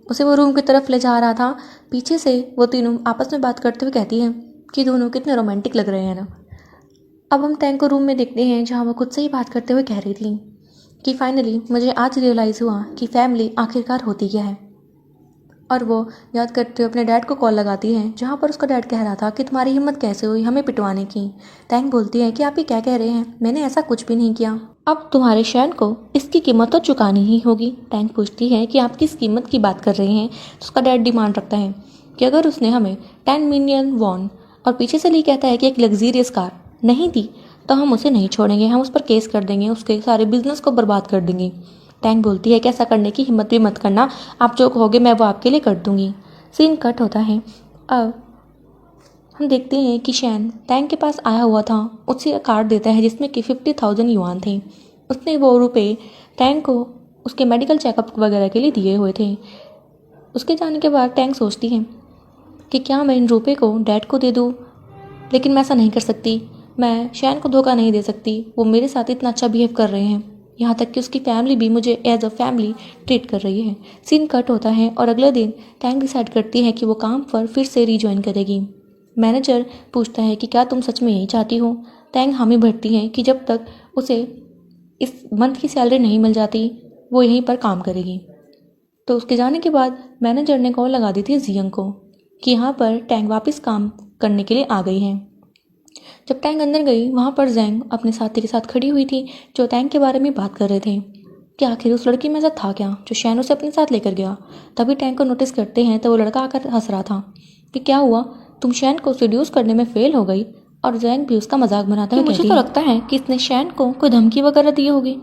उसे वो रूम की तरफ ले जा रहा था, पीछे से वो तीनों आपस में बात करते हुए कहती हैं कि दोनों कितने रोमांटिक लग रहे हैं ना। अब हम टैंग को रूम में देखते हैं जहाँ वो खुद से ही बात करते हुए कह रही थी कि फाइनली मुझे आज रियलाइज़ हुआ कि फैमिली आखिरकार होती क्या है। और वो याद करते हुए अपने डैड को कॉल लगाती है, जहाँ पर उसका डैड कह रहा था कि तुम्हारी हिम्मत कैसे हुई हमें पिटवाने की। टैंग बोलती है कि आप ये क्या कह रहे हैं, मैंने ऐसा कुछ भी नहीं किया, अब तुम्हारे शैन को इसकी कीमत तो चुकानी ही होगी। टैंग पूछती है कि आप किस कीमत की बात कर रहे हैं, तो उसका डैड डिमांड रखता है कि अगर उसने हमें 10 मिलियन वॉन और पीछे से ली कहता है कि एक लग्जीरियस कार नहीं दी तो हम उसे नहीं छोड़ेंगे, हम उस पर केस कर देंगे, उसके सारे बिजनेस को बर्बाद कर देंगे। टैंग बोलती है कि ऐसा करने की हिम्मत भी मत करना, आप जो कहोगे मैं वो आपके लिए कर दूंगी। सीन कट होता है। अब हम देखते हैं कि शैन टैंग के पास आया हुआ था, उसे कार्ड देता है जिसमें कि 50,000 युआन थे। उसने वो रुपए टैंग को उसके मेडिकल चेकअप वगैरह के लिए दिए हुए थे। उसके जाने के बाद टैंग सोचती है कि क्या मैं इन रुपए को डैड को दे दूँ, लेकिन मैं ऐसा नहीं कर सकती, मैं शैन को धोखा नहीं दे सकती, वो मेरे साथ इतना अच्छा बिहेव कर रहे हैं, यहाँ तक कि उसकी फैमिली भी मुझे एज अ फैमिली ट्रीट कर रही है। सीन कट होता है और अगले दिन टैंग डिसाइड करती है कि वो काम पर फिर से रीजॉइन करेगी। मैनेजर पूछता है कि क्या तुम सच में यही चाहती हो। टैंग हामी भरती है कि जब तक उसे इस मंथ की सैलरी नहीं मिल जाती वो यहीं पर काम करेगी। तो उसके जाने के बाद मैनेजर ने कॉल लगा दी थी जियंग को कि यहाँ पर टैंग वापस काम करने के लिए आ गई हैं। जब टैंग अंदर गई, वहाँ पर जैंग अपने साथी के साथ खड़ी हुई थी जो टैंग के बारे में बात कर रहे थे कि आखिर उस लड़की में ऐसा था क्या जो शैन उसे अपने साथ लेकर गया। तभी टैंग को नोटिस करते हैं तो वो लड़का आकर हंस रहा था कि क्या हुआ, तुम शैन को सीड्यूस करने में फेल हो गई। और जैंग भी उसका मजाक बनाता है। मुझे तो लगता है कि इसने शैन को कोई धमकी वगैरह दी होगी,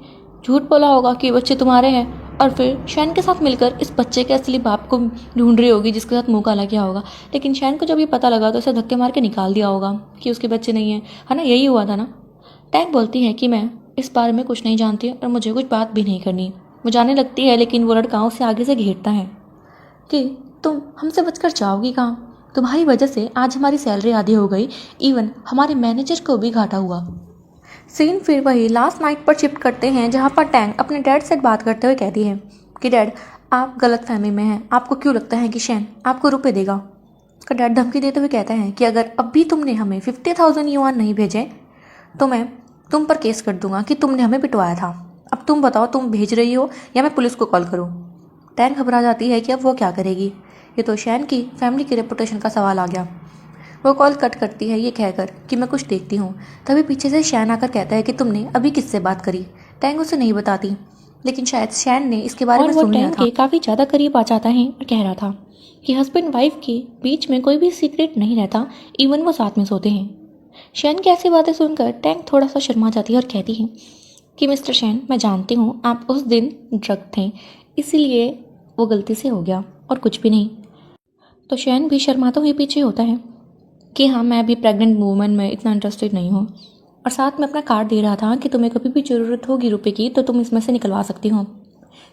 झूठ बोला होगा कि बच्चे तुम्हारे हैं, और फिर शैन के साथ मिलकर इस बच्चे के असली बाप को ढूंढ रही होगी जिसके साथ मुंह काला किया होगा। लेकिन शैन को जब ये पता लगा तो उसे धक्के मार के निकाल दिया होगा कि उसके बच्चे नहीं हैं, है ना, यही हुआ था ना। टैंग बोलती है कि मैं इस बारे में कुछ नहीं जानती और मुझे कुछ बात भी नहीं करनी। वो जाने लगती है लेकिन वो लड़का उसे आगे से घेरता है कि तुम हमसे बचकर जाओगी कहाँ, तुम्हारी वजह से आज हमारी सैलरी आधी हो गई, इवन हमारे मैनेजर को भी घाटा हुआ। सीन फिर वही लास्ट नाइट पर शिफ्ट करते हैं, जहाँ पर टैंग अपने डैड से बात करते हुए कहती है कि डैड, आप गलत फहमी में हैं। आपको क्यों लगता है कि शैन आपको रुपए देगा? उसका डैड धमकी देते हुए कहता है कि अगर अब भी तुमने हमें 50,000 युआन नहीं भेजे तो मैं तुम पर केस कर दूंगा कि तुमने हमें पिटवाया था। अब तुम बताओ, तुम भेज रही हो या मैं पुलिस को कॉल करूँ? टैंग घबरा जाती है कि अब वो क्या करेगी। ये तो शैन की फैमिली की रेपुटेशन का सवाल आ गया। वो कॉल कट करती है ये कहकर कि मैं कुछ देखती हूँ। तभी पीछे से शैन आकर कहता है कि तुमने अभी किससे बात करी? टैंग उसे नहीं बताती, लेकिन शायद शैन ने इसके बारे में सुन लिया था। टैंग के काफ़ी ज़्यादा करीब आ जाता है और कह रहा था कि हस्बैंड वाइफ के बीच में कोई भी सीक्रेट नहीं रहता, इवन वो साथ में सोते हैं। शैन की ऐसी बातें सुनकर टैंग थोड़ा सा शर्मा जाती है और कहती है कि मिस्टर शैन, मैं जानती हूँ आप उस दिन ड्रग थे, इसीलिए वो गलती से हो गया और कुछ भी नहीं। तो शैन भी शर्माता हुए पीछे होता है कि हाँ, मैं अभी प्रेग्नेंट वूमन में इतना इंटरेस्टेड नहीं हूँ, और साथ में अपना कार्ड दे रहा था कि तुम्हें कभी भी ज़रूरत होगी रुपए की तो तुम इसमें से निकलवा सकती हो।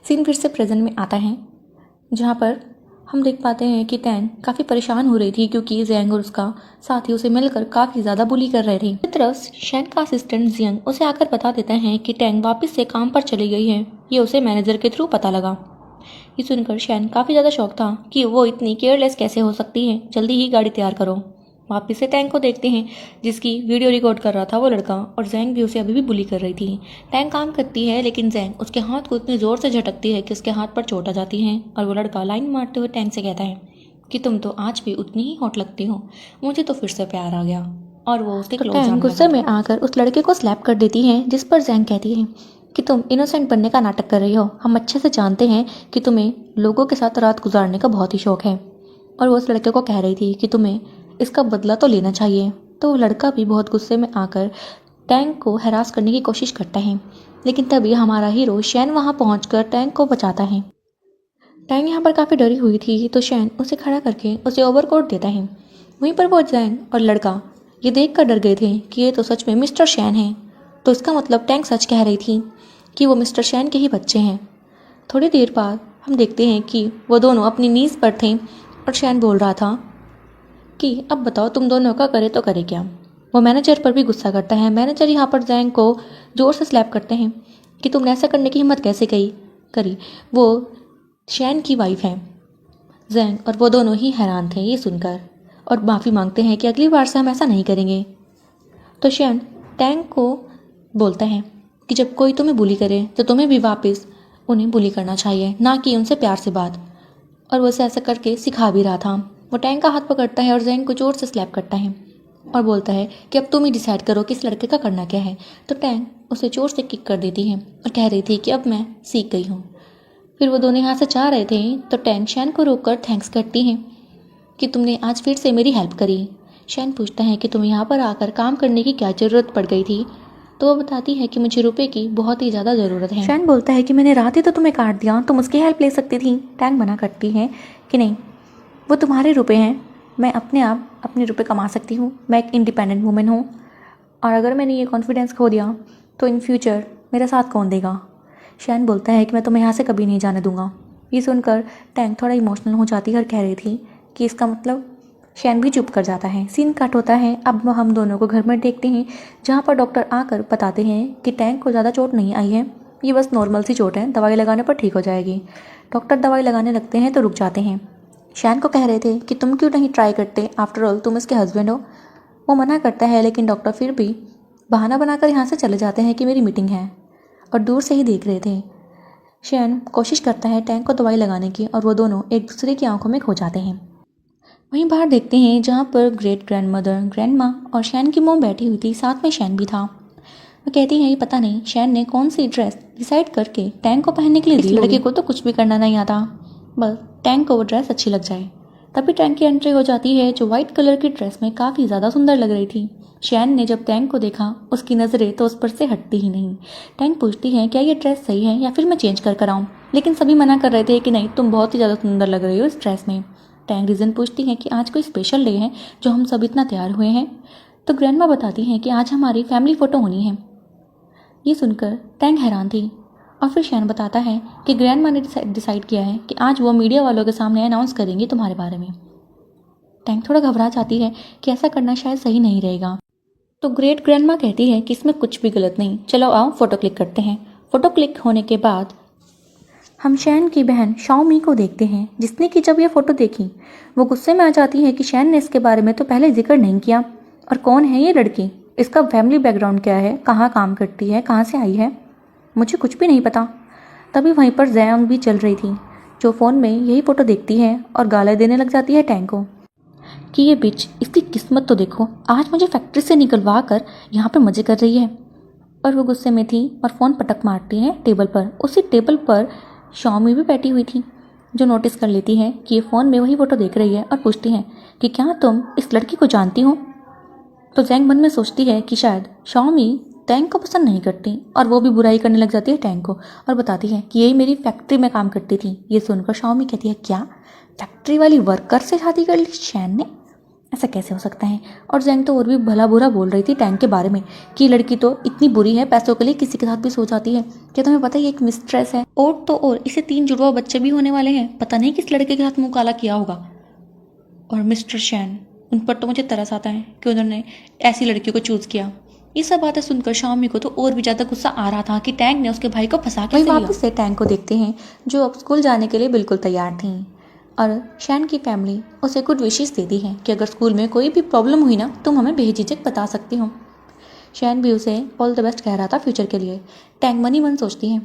सीन फिर से प्रेजेंट में आता है, जहाँ पर हम देख पाते हैं कि टैंग काफ़ी परेशान हो रही थी क्योंकि ज़ेंग और उसका साथी उसे मिलकर काफ़ी ज़्यादा बुली कर रहे थे। इस तरफ शैन का असिस्टेंट जियंग उसे आकर बता देता है कि टैंग वापस से काम पर चली गई है। ये उसे मैनेजर के थ्रू पता लगा। ये सुनकर शैन काफ़ी ज़्यादा शौक था कि वो इतनी केयरलेस कैसे हो सकती है। जल्दी ही गाड़ी तैयार करो। वापिस से टैंग को देखते हैं जिसकी वीडियो रिकॉर्ड कर रहा था वो लड़का, और जैंग भी उसे अभी भी बुली कर रही थी। टैंग काम करती है लेकिन जैंग उसके हाथ को इतनी ज़ोर से झटकती है कि उसके हाथ पर चोट आ जाती है, और वो लड़का लाइन मारते हुए टैंग से कहता है कि तुम तो आज भी उतनी ही हॉट लगती हो, मुझे तो फिर से प्यार आ गया। और वो उसके टैंग गुस्से में आकर उस लड़के को स्लैप कर देती है, जिस पर जैंग कहती है कि तुम इनोसेंट बनने का नाटक कर रही हो। हम अच्छे से जानते हैं कि तुम्हें लोगों के साथ रात गुजारने का बहुत ही शौक है। और वो उस लड़के को कह रही थी कि तुम्हें इसका बदला तो लेना चाहिए। तो वो लड़का भी बहुत गुस्से में आकर टैंग को हैरास करने की कोशिश करता है, लेकिन तभी हमारा हीरो शैन वहाँ पहुँचकर टैंग को बचाता है। टैंग यहाँ पर काफ़ी डरी हुई थी तो शैन उसे खड़ा करके उसे ओवरकोट देता है। वहीं पर वो जैंग और लड़का ये देख कर डर गए थे कि ये तो सच में मिस्टर शैन है। तो इसका मतलब टैंग सच कह रही थी कि वो मिस्टर शैन के ही बच्चे हैं। थोड़ी देर बाद हम देखते हैं कि वो दोनों अपनी नीज़ पर थे और शैन बोल रहा था कि अब बताओ तुम दोनों का करे तो करे क्या। वो मैनेजर पर भी गुस्सा करता है। मैनेजर यहाँ पर जैंग को ज़ोर से स्लैप करते हैं कि तुमने ऐसा करने की हिम्मत कैसे करी। वो शैन की वाइफ है। जैंग और वो दोनों ही हैरान थे ये सुनकर, और माफ़ी मांगते हैं कि अगली बार से हम ऐसा नहीं करेंगे। तो शैन टैंग को बोलता है कि जब कोई तुम्हें बुली करे तो तुम्हें भी वापस उन्हें बुली करना चाहिए, ना कि उनसे प्यार से बात। और वो उसे ऐसा करके सिखा भी रहा था। वो टैंग का हाथ पकड़ता है और जैंग को जोर से स्लैप करता है और बोलता है कि अब तुम ही डिसाइड करो कि इस लड़के का करना क्या है। तो टैंग उसे जोर से किक कर देती है और कह रही थी कि अब मैं सीख गई हूँ। फिर वो दोनों यहाँ से जा रहे थे तो टैंग शैन को रोककर थैंक्स करती है कि तुमने आज फिर से मेरी हेल्प करी। शैन पूछता है कि तुम्हें यहाँ पर आकर काम करने की क्या ज़रूरत पड़ गई थी। तो वो बताती है कि मुझे रुपए की बहुत ही ज़्यादा ज़रूरत है। शैन बोलता है कि मैंने रात ही तो तुम्हें काट दिया, तुम उसकी हेल्प ले सकती थी। टैंग मना करती है कि नहीं, वो तुम्हारे रुपए हैं, मैं अपने आप अपने रुपए कमा सकती हूँ। मैं एक इंडिपेंडेंट वूमेन हूँ, और अगर मैंने ये कॉन्फिडेंस खो दिया तो इन फ्यूचर मेरा साथ कौन देगा। शैन बोलता है कि मैं तुम्हें यहाँ से कभी नहीं जाने दूंगा। ये सुनकर टैंग थोड़ा इमोशनल हो जाती है और कह रही थी कि इसका मतलब शैन भी चुप कर जाता है। सीन कट होता है। अब हम दोनों को घर में देखते हैं, जहाँ पर डॉक्टर आकर बताते हैं कि टैंग को ज़्यादा चोट नहीं आई है, ये बस नॉर्मल सी चोट है, दवाई लगाने पर ठीक हो जाएगी। डॉक्टर दवाई लगाने लगते हैं तो रुक जाते हैं। शैन को कह रहे थे कि तुम क्यों नहीं ट्राई करते, आफ्टर ऑल तुम इसके हस्बैंड हो। वो मना करता है, लेकिन डॉक्टर फिर भी बहाना बनाकर यहाँ से चले जाते हैं कि मेरी मीटिंग है, और दूर से ही देख रहे थे। शैन कोशिश करता है टैंग को दवाई लगाने की, और वो दोनों एक दूसरे की आंखों में खो जाते हैं। वहीं बाहर देखते हैं, जहाँ पर ग्रेट ग्रैंड मदर, ग्रैंड माँ और शैन की मोम बैठी हुई थी, साथ में शैन भी था। वो कहती हैं पता नहीं शैन ने कौन सी ड्रेस डिसाइड करके टैंग को पहनने के लिए दी। लड़के को तो कुछ भी करना नहीं आता, बस टैंग को वो ड्रेस अच्छी लग जाए। तभी टैंग की एंट्री हो जाती है, जो व्हाइट कलर की ड्रेस में काफ़ी ज़्यादा सुंदर लग रही थी। शैन ने जब टैंग को देखा, उसकी नज़रें तो उस पर से हटती ही नहीं। टैंग पूछती है क्या ये ड्रेस सही है या फिर मैं चेंज कर आऊँ, लेकिन सभी मना कर रहे थे कि नहीं, तुम बहुत ही ज़्यादा सुंदर लग रही हो इस ड्रेस में। टैंग रीज़न पूछती है कि आज कोई स्पेशल डे है जो हम सब इतना तैयार हुए हैं। तो ग्रैंडमा बताती हैं कि आज हमारी फैमिली फ़ोटो होनी है। ये सुनकर टैंग हैरान थी, और फिर शैन बताता है कि ग्रैंडमा ने डिसाइड किया है कि आज वो मीडिया वालों के सामने अनाउंस करेंगी तुम्हारे बारे में। टैंग थोड़ा घबरा जाती है कि ऐसा करना शायद सही नहीं रहेगा। तो ग्रेट ग्रैंडमा कहती है कि इसमें कुछ भी गलत नहीं, चलो आओ फ़ोटो क्लिक करते हैं। फ़ोटो क्लिक होने के बाद हम शैन की बहन शाओमी को देखते हैं, जिसने कि जब ये फ़ोटो देखी वो गुस्से में आ जाती है कि शैन ने इसके बारे में तो पहले जिक्र नहीं किया। और कौन है ये लड़की, इसका फैमिली बैकग्राउंड क्या है, कहाँ काम करती है, कहाँ से आई है, मुझे कुछ भी नहीं पता। तभी वहीं पर जैंग भी चल रही थी, जो फ़ोन में यही फ़ोटो देखती है और गालियाँ देने लग जाती है टैंग को कि ये बिच, इसकी किस्मत तो देखो, आज मुझे फैक्ट्री से निकलवा कर यहाँ पे मज़े कर रही है। और वो गुस्से में थी और फ़ोन पटक मारती है टेबल पर। उसी टेबल पर शाओमी भी बैठी हुई थी, जो नोटिस कर लेती है कि ये फ़ोन में वही फ़ोटो देख रही है और पूछती है कि क्या तुम इस लड़की को जानती हो। तो जैंग मन में सोचती है कि शायद शाओमी टैंग को पसंद नहीं करती और वो भी बुराई करने लग जाती है टैंग को और बताती है कि यही मेरी फैक्ट्री में काम करती थी। ये सुनकर शाओमी कहती है, क्या फैक्ट्री वाली वर्कर से शादी कर ली शैन ने, ऐसा कैसे हो सकता है। और जैंग तो और भी भला बुरा बोल रही थी टैंग के बारे में कि लड़की तो इतनी बुरी है, पैसों के लिए किसी के साथ भी सो जाती है। क्या तुम्हें पता है ये एक मिस्ट्रेस है, और तो और इसे 3 जुड़वा बच्चे भी होने वाले हैं, पता नहीं किस लड़के के साथ मुंह काला किया होगा। और मिस्टर शैन, उन पर तो मुझे तरस आता है कि उन्होंने ऐसी लड़की को चूज़ किया। ये सब बातें सुनकर शाओमी को तो और भी ज़्यादा गुस्सा आ रहा था कि टैंग ने उसके भाई को फंसा के लिया। वापस से टैंग को देखते हैं, जो अब स्कूल जाने के लिए बिल्कुल तैयार थी और शैन की फैमिली उसे गुड विशेस देती है कि अगर स्कूल में कोई भी प्रॉब्लम हुई ना, तुम हमें बेझिझक बता सकती हो। शैन भी उसे ऑल द बेस्ट कह रहा था फ्यूचर के लिए। टैंग मनी मन सोचती है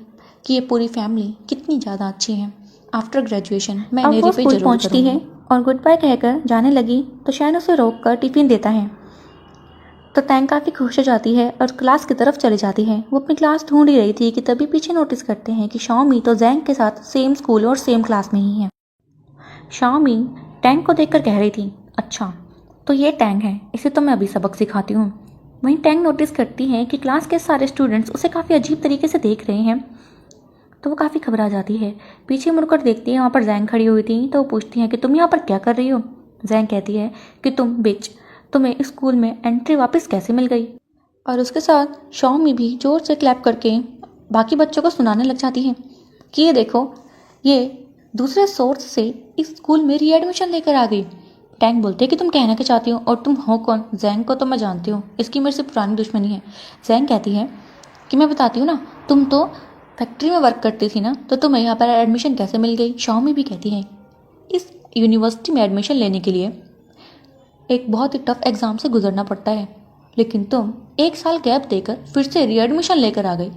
कि ये पूरी फैमिली कितनी ज़्यादा अच्छी है। आफ्टर ग्रेजुएशन मैं नेरी पे जरूर पहुंचती है और गुड बाय कहकर जाने लगी तो शैन उसे रोक कर टिफिन देता है। तो टैंग काफ़ी खुश हो जाती है और क्लास की तरफ चली जाती है। वो अपनी क्लास ढूंढ ही रही थी कि तभी पीछे नोटिस करते हैं कि शाओमी तो जैंग के साथ सेम स्कूल और सेम क्लास में ही है। शाओमी टैंग को देखकर कह रही थी, अच्छा तो ये टैंग है, इसे तो मैं अभी सबक सिखाती हूँ। वहीं टैंग नोटिस करती है कि क्लास के सारे स्टूडेंट्स उसे काफ़ी अजीब तरीके से देख रहे हैं, तो वो काफ़ी घबरा जाती है। पीछे मुड़कर देखती है, वहाँ पर जैंग खड़ी हुई थी, तो वो पूछती है कि तुम यहाँ पर क्या कर रही हो। जैंग कहती है कि तुम बिच, तुम्हें इस स्कूल में एंट्री वापस कैसे मिल गई। और उसके साथ शाओमी भी जोर से क्लैप करके बाकी बच्चों को सुनाने लग जाती है कि ये देखो, ये दूसरे सोर्स से इस स्कूल में रीएडमिशन लेकर आ गई। टैंग बोलते हैं कि तुम कहना क्या चाहती हो और तुम हो कौन। जैंग को तो मैं जानती हूँ, इसकी मेरे से पुरानी दुश्मनी है। जैंग कहती है कि मैं बताती हूँ ना, तुम तो फैक्ट्री में वर्क करती थी ना, तो तुम्हें यहाँ पर एडमिशन कैसे मिल गई। शाओमी भी कहती है इस यूनिवर्सिटी में एडमिशन लेने के लिए एक बहुत ही टफ एग्ज़ाम से गुजरना पड़ता है, लेकिन तुम 1 साल गैप देकर फिर से रीएडमिशन लेकर आ गई।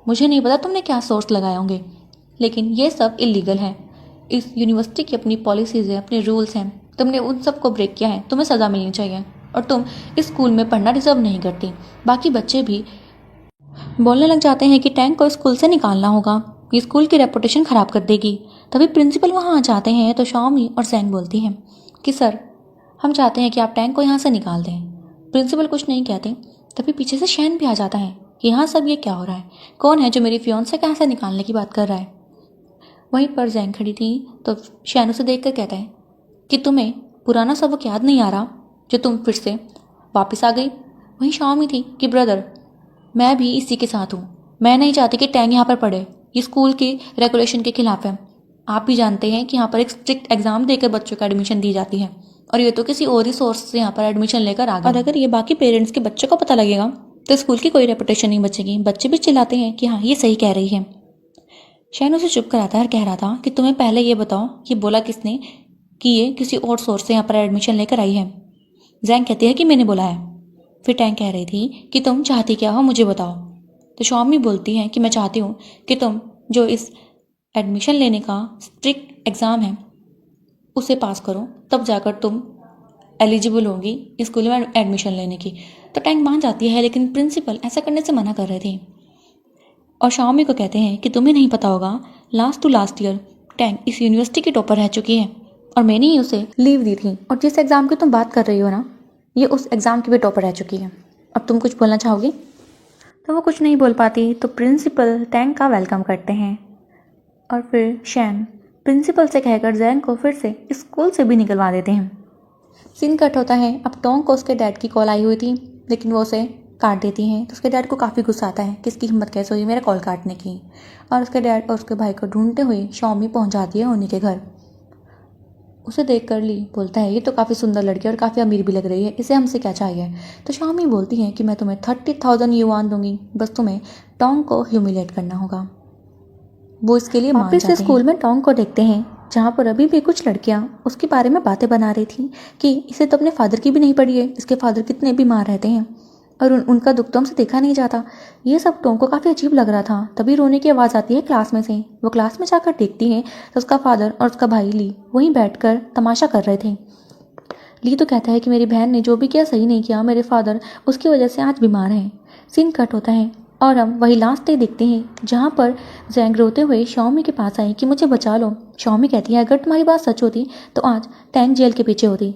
मुझे नहीं पता तुमने क्या सोर्स लगाए होंगे, लेकिन ये सब इलीगल है। इस यूनिवर्सिटी की अपनी पॉलिसीज़ हैं, अपने रूल्स हैं, तुमने उन सब को ब्रेक किया है, तुम्हें सज़ा मिलनी चाहिए और तुम इस स्कूल में पढ़ना डिजर्व नहीं करती। बाकी बच्चे भी बोलने लग जाते हैं कि टैंग को स्कूल से निकालना होगा, ये स्कूल की रेपुटेशन ख़राब कर देगी। तभी प्रिंसिपल वहाँ आ जाते हैं, तो शाओमी और जैंग बोलती हैं कि सर, हम चाहते हैं कि आप टैंग को यहाँ से निकाल दें। प्रिंसिपल कुछ नहीं कहते। तभी पीछे से शैन भी आ जाता है कि यहाँ सब ये क्या हो रहा है, कौन है जो मेरी फियोंसे कहाँ से निकालने की बात कर रहा है। वहीं पर जैंग खड़ी थी, तो शैन उसे देख कर कहता है कि तुम्हें पुराना सबक याद नहीं आ रहा जो तुम फिर से वापस आ गई। वहीं शाओमी थी कि ब्रदर, मैं भी इसी के साथ हूँ, मैं नहीं चाहती कि टैंग यहाँ पर पढ़े, ये स्कूल की रेगुलेशन के खिलाफ है। आप भी जानते हैं कि यहाँ पर एक स्ट्रिक्ट एग्जाम देकर बच्चों को एडमिशन दी जाती है और ये तो किसी और ही सोर्स से यहाँ पर एडमिशन लेकर आ गए। और अगर ये बाकी पेरेंट्स के बच्चों को पता लगेगा तो स्कूल की कोई रेपुटेशन नहीं बचेगी। बच्चे भी चिल्लाते हैं कि हाँ, ये सही कह रही है। शैन उसे चुप कराता है और कह रहा था कि तुम्हें पहले ये बताओ कि बोला किसने कि ये किसी और सोर्स से यहाँ पर एडमिशन लेकर आई है। जैंग कहती है कि मैंने बोला है। फिर टैंग कह रही थी कि तुम चाहती क्या हो, मुझे बताओ। तो शाओमी बोलती है कि मैं चाहती हूँ कि तुम जो इस एडमिशन लेने का स्ट्रिक्ट एग्ज़ाम है उसे पास करो, तब जाकर तुम एलिजिबल होगी इस स्कूल में एडमिशन लेने की। तो टैंग मान जाती है, लेकिन प्रिंसिपल ऐसा करने से मना कर रहे थे और शाओमी को कहते हैं कि तुम्हें नहीं पता होगा, last to last year Tang इस यूनिवर्सिटी की टॉपर रह चुकी है और मैंने ही उसे लीव दी थी। और जिस एग्ज़ाम की तुम बात कर रही हो ना, ये उस एग्ज़ाम की भी टॉपर रह चुकी है। अब तुम कुछ बोलना चाहोगी। तो वो कुछ नहीं बोल पाती। तो प्रिंसिपल टैंग का वेलकम करते हैं और फिर शैन प्रिंसिपल से कहकर जैंग को फिर से स्कूल से भी निकलवा देते हैं। सीन कट होता है। अब टोंग को उसके डैड की कॉल आई हुई थी, लेकिन वो उसे काट देती हैं। तो उसके डैड को काफ़ी गुस्सा आता है, किसकी हिम्मत कैसे हुई मेरा कॉल काटने की। और उसके डैड और उसके भाई को ढूंढते हुए शाओमी पहुंच जाती है उन्हीं के घर। उसे देख कर ली बोलता है, ये तो काफ़ी सुंदर लड़की है और काफ़ी अमीर भी लग रही है, इसे हमसे क्या चाहिए। तो शाओमी बोलती है कि मैं तुम्हें 30,000 युआन दूंगी, बस तुम्हें टोंग को ह्यूमिलेट करना होगा। वो इसके लिए मान जाते हैं। स्कूल में टोंग को देखते हैं, जहाँ पर अभी भी कुछ लड़कियाँ उसके बारे में बातें बना रही थी कि इसे तो अपने फादर की भी नहीं पड़ी है, इसके फादर कितने बीमार रहते हैं और उनका दुख तो हमसे देखा नहीं जाता। ये सब टोंग को काफ़ी अजीब लग रहा था। तभी रोने की आवाज़ आती है क्लास में से। वो क्लास में जाकर देखती है तो उसका फादर और उसका भाई ली वहीं बैठकर तमाशा कर रहे थे। ली तो कहता है कि मेरी बहन ने जो भी किया सही नहीं किया, मेरे फादर उसकी वजह से आज बीमार हैं। सीन कट होता है और हम वही लास्ट डे देखते हैं जहाँ पर जैंग रोते हुए शाओमी के पास आई कि मुझे बचा लो। शाओमी कहती है, अगर तुम्हारी बात सच होती तो आज टैंग जेल के पीछे होती।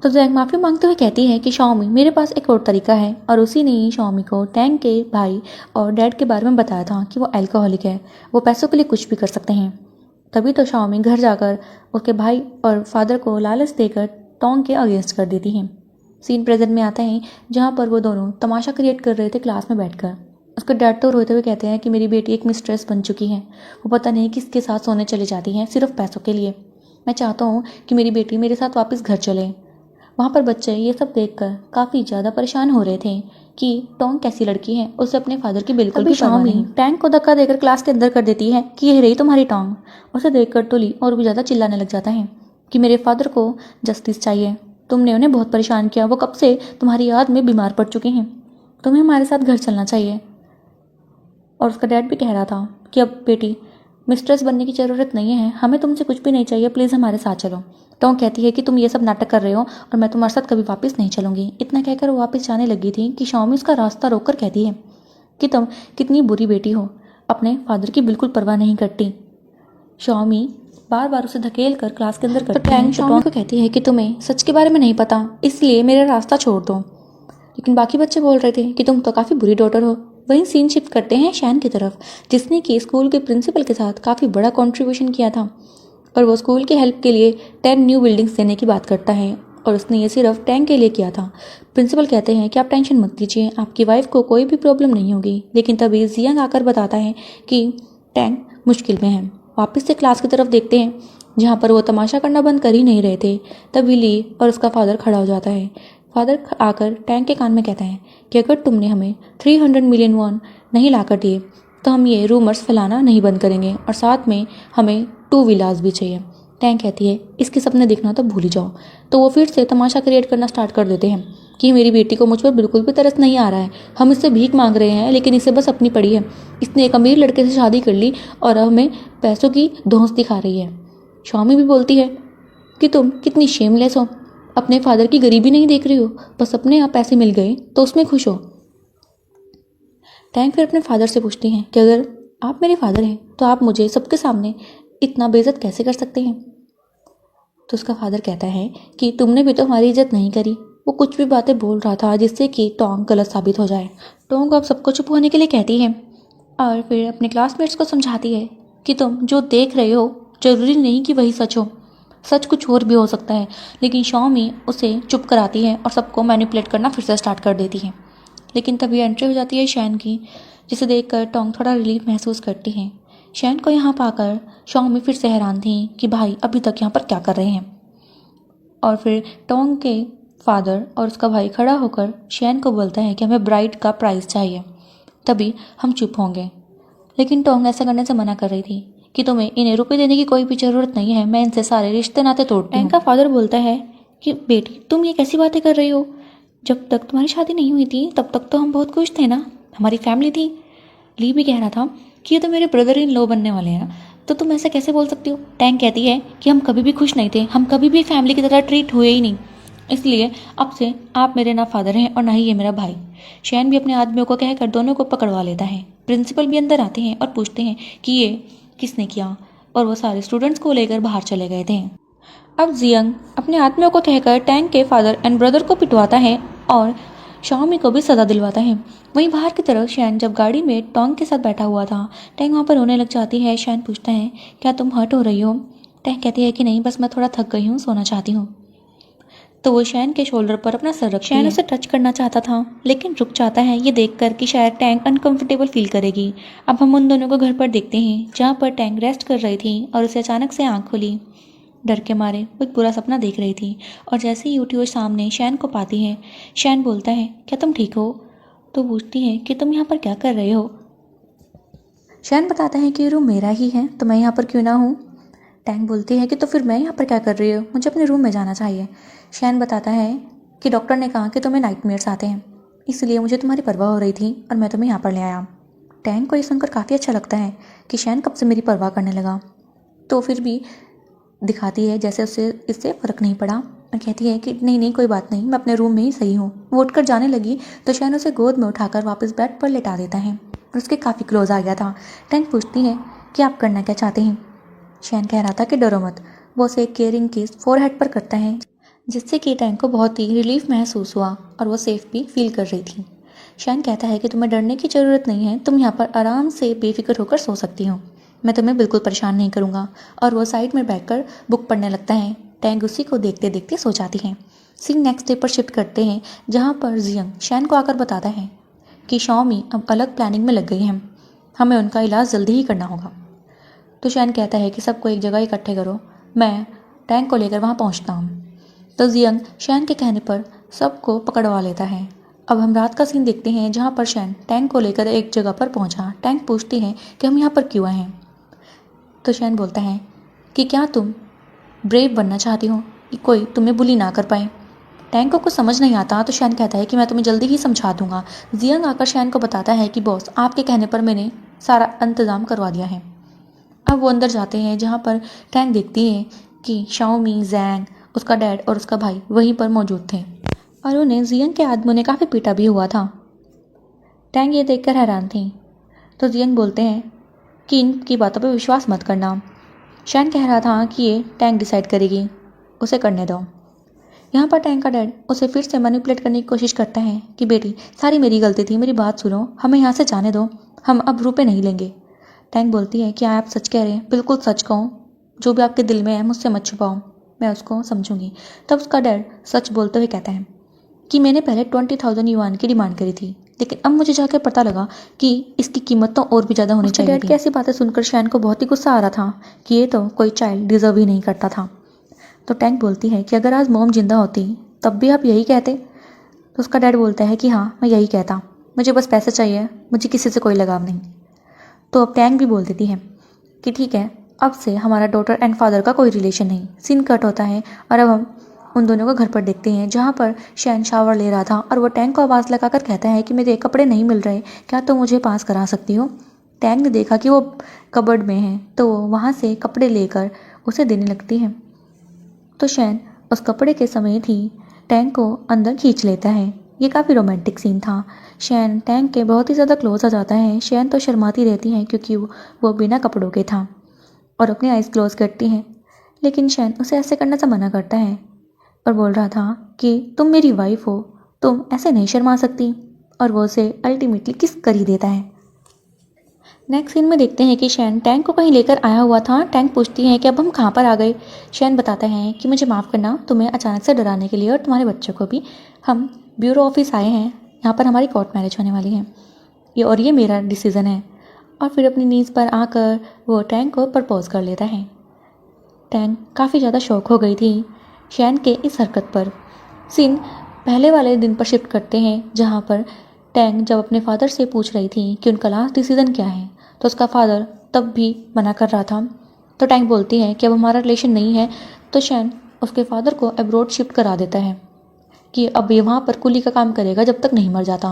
तो जैंग माफ़ी मांगते हुए कहती है कि शाओमी, मेरे पास एक और तरीका है। और उसी ने ही शाओमी को टैंग के भाई और डैड के बारे में बताया था कि वो अल्कोहलिक है, वो पैसों के लिए कुछ भी कर सकते हैं। तभी तो शाओमी घर जाकर उसके भाई और फादर को लालच देकर टोंग के अगेंस्ट कर देती हैं। सीन प्रेजेंट में आता है जहाँ पर वो दोनों तमाशा क्रिएट कर रहे थे क्लास में बैठकर। उसके डैड तो रोते हुए कहते हैं कि मेरी बेटी एक मिस्ट्रेस बन चुकी है, वो पता नहीं किसके साथ सोने चली जाती हैं सिर्फ पैसों के लिए। मैं चाहता हूँ कि मेरी बेटी मेरे साथ वापस घर चले। वहाँ पर बच्चे ये सब देखकर काफ़ी ज़्यादा परेशान हो रहे थे कि टोंग कैसी लड़की है, उसे अपने फादर की बिल्कुल भी परवाह नहीं। टैंग को धक्का देकर क्लास के अंदर कर देती है कि यह रही तुम्हारी टोंग। उसे देखकर तो ली और भी ज़्यादा चिल्लाने लग जाता है कि मेरे फादर को जस्टिस चाहिए, तुमने उन्हें बहुत परेशान किया, वो कब से तुम्हारी याद में बीमार पड़ चुके हैं, तुम्हें हमारे साथ घर चलना चाहिए। और उसका डैड भी कह रहा था कि अब बेटी मिस्ट्रेस बनने की ज़रूरत नहीं है, हमें तुमसे कुछ भी नहीं चाहिए, प्लीज़ हमारे साथ चलो। टोंग कहती है कि तुम ये सब नाटक कर रहे हो और मैं तुम्हारे साथ कभी वापस नहीं चलूँगी। इतना कहकर वो वापस जाने लगी थी कि शाओमी उसका रास्ता रोककर कहती है कि तुम कितनी बुरी बेटी हो, अपने फादर की बिल्कुल परवाह नहीं करती। शाओमी बार बार उसे धकेल कर क्लास के अंदर करती है। शाओमी को कहती है कि तुम्हें सच के बारे में नहीं पता, इसलिए मेरा रास्ता छोड़ दो। लेकिन बाकी बच्चे बोल रहे थे कि तुम तो काफ़ी बुरी डॉटर हो। वहीं सीन शिफ्ट करते हैं शैन की तरफ, जिसने कि स्कूल के प्रिंसिपल के साथ काफ़ी बड़ा कंट्रीब्यूशन किया था और वो स्कूल की हेल्प के लिए 10 न्यू बिल्डिंग्स देने की बात करता है और उसने ये सिर्फ टैंग के लिए किया था। प्रिंसिपल कहते हैं कि आप टेंशन मत लीजिए, आपकी वाइफ को कोई भी प्रॉब्लम नहीं होगी। लेकिन तभी जियांग आकर बताता है कि टैंग मुश्किल में है। वापस से क्लास की तरफ देखते हैं जहाँ पर वो तमाशा करना बंद कर ही नहीं रहे थे। तभी ली और उसका फादर खड़ा हो जाता है। फादर आकर टैंग के कान में कहता है कि अगर तुमने हमें 300 मिलियन वॉन नहीं लाकर दिए तो हम ये रूमर्स फैलाना नहीं बंद करेंगे और साथ में हमें 2 विलास भी चाहिए। टैंग कहती है इसके सपने देखना तो भूल ही जाओ। तो वो फिर से तमाशा क्रिएट करना स्टार्ट कर देते हैं कि मेरी बेटी को मुझ पर बिल्कुल भी तरस नहीं आ रहा है, हम इससे भीख मांग रहे हैं लेकिन इसे बस अपनी पड़ी है, इसने एक अमीर लड़के से शादी कर ली और अब हमें पैसों की धौंस दिखा रही है। शाओमी भी बोलती है कि तुम कितनी शेमलेस हो, अपने फादर की गरीबी नहीं देख रही हो, बस अपने आप पैसे मिल गए तो उसमें खुश हो। टैंग फिर अपने फादर से पूछती हैं कि अगर आप मेरे फादर हैं तो आप मुझे सबके सामने इतना बेइज्जत कैसे कर सकते हैं। तो उसका फादर कहता है कि तुमने भी तो हमारी इज्जत नहीं करी। वो कुछ भी बातें बोल रहा था जिससे कि टोंग गलत साबित हो जाए। टोंग अब सबको चुप होने के लिए कहती है और फिर अपने क्लासमेट्स को समझाती है कि तुम जो देख रहे हो जरूरी नहीं कि वही सच हो, सच कुछ और भी हो सकता है। लेकिन शाओमी उसे चुप कराती है और सबको मैनिपुलेट करना फिर से स्टार्ट कर देती है। लेकिन तभी एंट्री हो जाती है शैन की, जिसे देखकर टोंग थोड़ा रिलीफ महसूस करती है। शैन को यहाँ पाकर शाओमी फिर से हैरान थी कि भाई अभी तक यहाँ पर क्या कर रहे हैं। और फिर टोंग के फादर और उसका भाई खड़ा होकर शैन को बोलता है कि हमें ब्राइड का प्राइस चाहिए, तभी हम चुप होंगे। लेकिन टोंग ऐसा करने से मना कर रही थी कि तुम्हें इन्हें रुपए देने की कोई भी ज़रूरत नहीं है, मैं इनसे सारे रिश्ते नाते तोड़ती हूँ। टैंग का फादर बोलता है कि बेटी तुम ये कैसी बातें कर रही हो, जब तक तुम्हारी शादी नहीं हुई थी तब तक तो हम बहुत खुश थे ना, हमारी फैमिली थी। ली भी कह रहा था कि ये तो मेरे ब्रदर इन लॉ बनने वाले हैं, तो तुम ऐसा कैसे बोल सकती हो। टैंग कहती है कि हम कभी भी खुश नहीं थे, हम कभी भी फैमिली की तरह ट्रीट हुए ही नहीं, इसलिए अब से आप मेरे ना फादर हैं और ना ही ये मेरा भाई। शैन भी अपने आदमियों को कहकर दोनों को पकड़वा लेता है। प्रिंसिपल भी अंदर आते हैं और पूछते हैं कि ये किसने किया, और वो सारे स्टूडेंट्स को लेकर बाहर चले गए थे। अब जियांग अपने आदमियों को कहकर टैंग के फादर एंड ब्रदर को पिटवाता है और शाओमी को भी सजा दिलवाता है। वहीं बाहर की तरफ शैन जब गाड़ी में टोंग के साथ बैठा हुआ था, टैंग वहाँ पर रोने लग जाती है। शैन पूछता है क्या तुम हर्ट हो रही हो। टैंग कहती है कि नहीं, बस मैं थोड़ा थक गई हूँ, सोना चाहती हूँ। तो वो शैन के शोल्डर पर अपना सर रख शैन उसे टच करना चाहता था लेकिन रुक जाता है ये देखकर कि शायद टैंग अनकंफर्टेबल फील करेगी। अब हम उन दोनों को घर पर देखते हैं जहाँ पर टैंग रेस्ट कर रही थी और उसे अचानक से आँख खुली। डर के मारे वो एक बुरा सपना देख रही थी और जैसे ही उठी वो सामने शैन को पाती है। शैन बोलता है, क्या तुम ठीक हो? तो पूछती है कि तुम यहाँ पर क्या कर रहे हो? शैन बताता है कि रूम मेरा ही है तो मैं यहाँ पर क्यों ना हूँ। टैंक बोलती है कि तो फिर मैं यहाँ पर क्या कर रही हूँ, मुझे अपने रूम में जाना चाहिए। शैन बताता है कि डॉक्टर ने कहा कि तुम्हें नाइटमेयर्स आते हैं, इसलिए मुझे तुम्हारी परवाह हो रही थी और मैं तुम्हें यहाँ पर ले आया। टैंक को ये सुनकर काफ़ी अच्छा लगता है कि शैन कब से मेरी परवाह करने लगा। तो फिर भी दिखाती है जैसे उससे इससे फ़र्क नहीं पड़ा और कहती है कि नहीं कोई बात नहीं, मैं अपने रूम में ही सही हूँ। वो उठकर जाने लगी तो शैन उसे गोद में उठाकर वापस बेड पर लेटा देता है और उसके काफ़ी क्लोज आ गया था। टैंक पूछती है कि आप करना क्या चाहते हैं? शैन कह रहा था कि डरो मत। वो उसे एक केयरिंग किस फोरहेड पर करता है जिससे कि टैंक को बहुत ही रिलीफ महसूस हुआ और वो सेफ भी फील कर रही थी। शैन कहता है कि तुम्हें डरने की ज़रूरत नहीं है, तुम यहाँ पर आराम से बेफिक्र होकर सो सकती हो, मैं तुम्हें बिल्कुल परेशान नहीं करूँगा। और वो साइड में बैठकर बुक पढ़ने लगता है। टैंक उसी को देखते देखते सो जाती है। सीन नेक्स्ट डे पर शिफ्ट करते हैं जहाँ पर जियंग शैन को आकर बताता है कि शाओमी अब अलग प्लानिंग में लग गई हैं, हमें उनका इलाज जल्दी ही करना होगा। तो शैन कहता है कि सबको एक जगह इकट्ठे करो, मैं टैंक को लेकर वहाँ पहुँचता हूँ। तो जियंग शैन के कहने पर सबको पकड़वा लेता है। अब हम रात का सीन देखते हैं जहाँ पर शैन टैंक को लेकर एक जगह पर पहुँचा। टैंक पूछती है कि हम यहाँ पर क्यों आए हैं। तो शैन बोलता है कि क्या तुम ब्रेव बनना चाहती हो कि कोई तुम्हें बुली ना कर पाए। टैंक को कुछ समझ नहीं आता तो शैन कहता है कि मैं तुम्हें जल्दी ही समझा दूंगा। जियंग आकर शैन को बताता है कि बॉस आपके कहने पर मैंने सारा इंतज़ाम करवा दिया है। अब वो अंदर जाते हैं जहाँ पर टैंक देखती है कि शाओमी, जैंग, उसका डैड और उसका भाई वहीं पर मौजूद थे और उन्हें जियंग के आदमियों ने काफ़ी पीटा भी हुआ था। टैंक ये देखकर हैरान थी। तो जियंग बोलते हैं कि इनकी बातों पर विश्वास मत करना। शैन कह रहा था कि ये टैंक डिसाइड करेगी, उसे करने दो। यहाँ पर टैंक का डैड उसे फिर से मैनिपुलेट करने की कोशिश करता है कि बेटी सारी मेरी गलती थी, मेरी बात सुनो, हमें यहाँ से जाने दो, हम अब रुपए नहीं लेंगे। टैंक बोलती है कि आप सच कह रहे हैं, बिल्कुल सच कहो, जो भी आपके दिल में है मुझसे मत छुपाओ, मैं उसको समझूंगी। तब उसका डैड सच बोलते हुए कहता है कि मैंने पहले 20,000 युआन की डिमांड करी थी, लेकिन अब मुझे जाकर पता लगा कि इसकी कीमत तो और भी ज़्यादा होनी चाहिए। डैड की ऐसी बातें सुनकर शैन को बहुत ही गुस्सा आ रहा था कि ये तो कोई चाइल्ड डिजर्व ही नहीं करता था। तो टैंक बोलती है कि अगर आज मॉम जिंदा होती तब भी आप यही कहते। तो उसका डैड बोलता है कि हाँ मैं यही कहता, मुझे बस पैसे चाहिए, मुझे किसी से कोई लगाव नहीं। तो अब टैंक भी बोल देती है कि ठीक है, अब से हमारा डॉटर एंड फादर का कोई रिलेशन नहीं। सीन कट होता है और अब हम उन दोनों को घर पर देखते हैं जहाँ पर शैन शावर ले रहा था और वो टैंक को आवाज़ लगाकर कहता है कि मेरे कपड़े नहीं मिल रहे, क्या तुम मुझे पास करा सकती हो। टैंक ने देखा कि वो कबर्ड में है तो वो वहाँ से कपड़े लेकर उसे देने लगती है। तो शैन उस कपड़े के समेत ही टैंक को अंदर खींच लेता है। ये काफ़ी रोमांटिक सीन था। शैन टैंक के बहुत ही ज़्यादा क्लोज आ जाता है। शैन तो शर्माती रहती है क्योंकि वो बिना कपड़ों के था और अपनी आइज़ क्लोज करती हैं, लेकिन शैन उसे ऐसे करने से मना करता है और बोल रहा था कि तुम मेरी वाइफ हो, तुम ऐसे नहीं शर्मा सकती, और वो उसे अल्टीमेटली किस कर ही देता है। नेक्स्ट सीन में देखते हैं कि शैन टैंक को कहीं लेकर आया हुआ था। टैंक पूछती है कि अब हम कहाँ पर आ गए। शैन बताता है कि मुझे माफ़ करना तुम्हें अचानक से डराने के लिए और तुम्हारे बच्चों को भी। हम ब्यूरो ऑफिस आए हैं, यहाँ पर हमारी कोर्ट मैरिज होने वाली है, ये मेरा डिसीज़न है। और फिर अपनी नीज़ पर आकर वो टैंक को प्रपोज कर लेता है। टैंक काफ़ी ज़्यादा शौक हो गई थी शैन के इस हरकत पर। सीन पहले वाले दिन पर शिफ्ट करते हैं जहाँ पर टैंक जब अपने फादर से पूछ रही थी कि उनका लास्ट डिसीज़न क्या है तो उसका फादर तब भी मना कर रहा था। तो टैंक बोलती है कि अब हमारा रिलेशन नहीं है। तो शैन उसके फादर को अब्रॉड शिफ्ट करा देता है कि अब ये वहाँ पर कुली का काम करेगा जब तक नहीं मर जाता।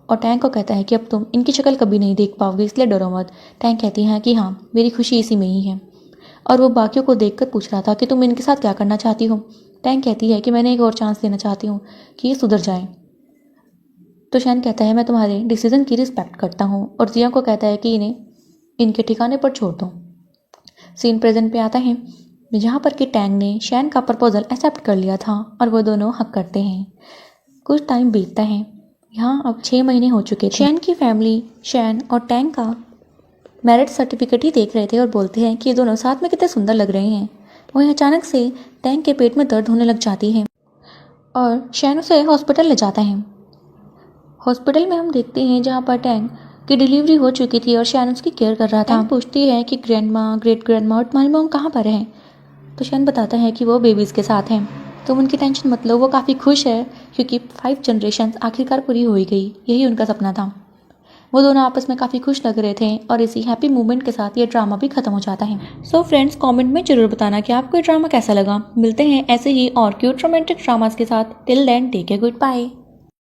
और टैंक को कहता है कि अब तुम इनकी शक्ल कभी नहीं देख पाओगे, इसलिए डरो मत। टैंक कहती है कि हाँ मेरी खुशी इसी में ही है। और वो बाकियों को देखकर पूछ रहा था कि तुम इनके साथ क्या करना चाहती हो। टैंक कहती है कि मैंने एक और चांस देना चाहती हूँ कि ये सुधर जाए। तो शैन कहता है मैं तुम्हारे डिसीज़न की रिस्पेक्ट करता हूँ और जिया को कहता है कि इन्हें इनके ठिकाने पर छोड़ दो। सीन प्रेजेंट पे आता है जहाँ पर कि टैंक ने शैन का प्रपोजल एक्सेप्ट कर लिया था और वो दोनों हक करते हैं। कुछ टाइम बीतता है, यहाँ अब 6 महीने हो चुके थे। शैन की फैमिली शैन और टैंक का मैरिज सर्टिफिकेट ही देख रहे थे और बोलते हैं कि ये दोनों साथ में कितने सुंदर लग रहे हैं। वहीं अचानक से टैंक के पेट में दर्द होने लग जाती है और शैन उसे हॉस्पिटल ले जाता है। हॉस्पिटल में हम देखते हैं जहाँ पर टैंक की डिलीवरी हो चुकी थी और शैन उसकी केयर कर रहा था। पूछती है कि ग्रैंड माँ, ग्रेट ग्रैंड माँ और तुम्हारी मॉम कहाँ पर हैं। तो शन बताता है कि वो बेबीज़ के साथ हैं। तो उनकी टेंशन मत लो, वो काफ़ी खुश है क्योंकि 5 जनरेशन्स आखिरकार पूरी हो ही गई, यही उनका सपना था। वो दोनों आपस में काफ़ी खुश लग रहे थे और इसी हैप्पी मोमेंट के साथ ये ड्रामा भी खत्म हो जाता है। सो फ्रेंड्स, कमेंट में जरूर बताना कि आपको ये ड्रामा कैसा लगा। मिलते हैं ऐसे ही और क्यूट रोमांटिक ड्रामास के साथ। Till then take a good bye.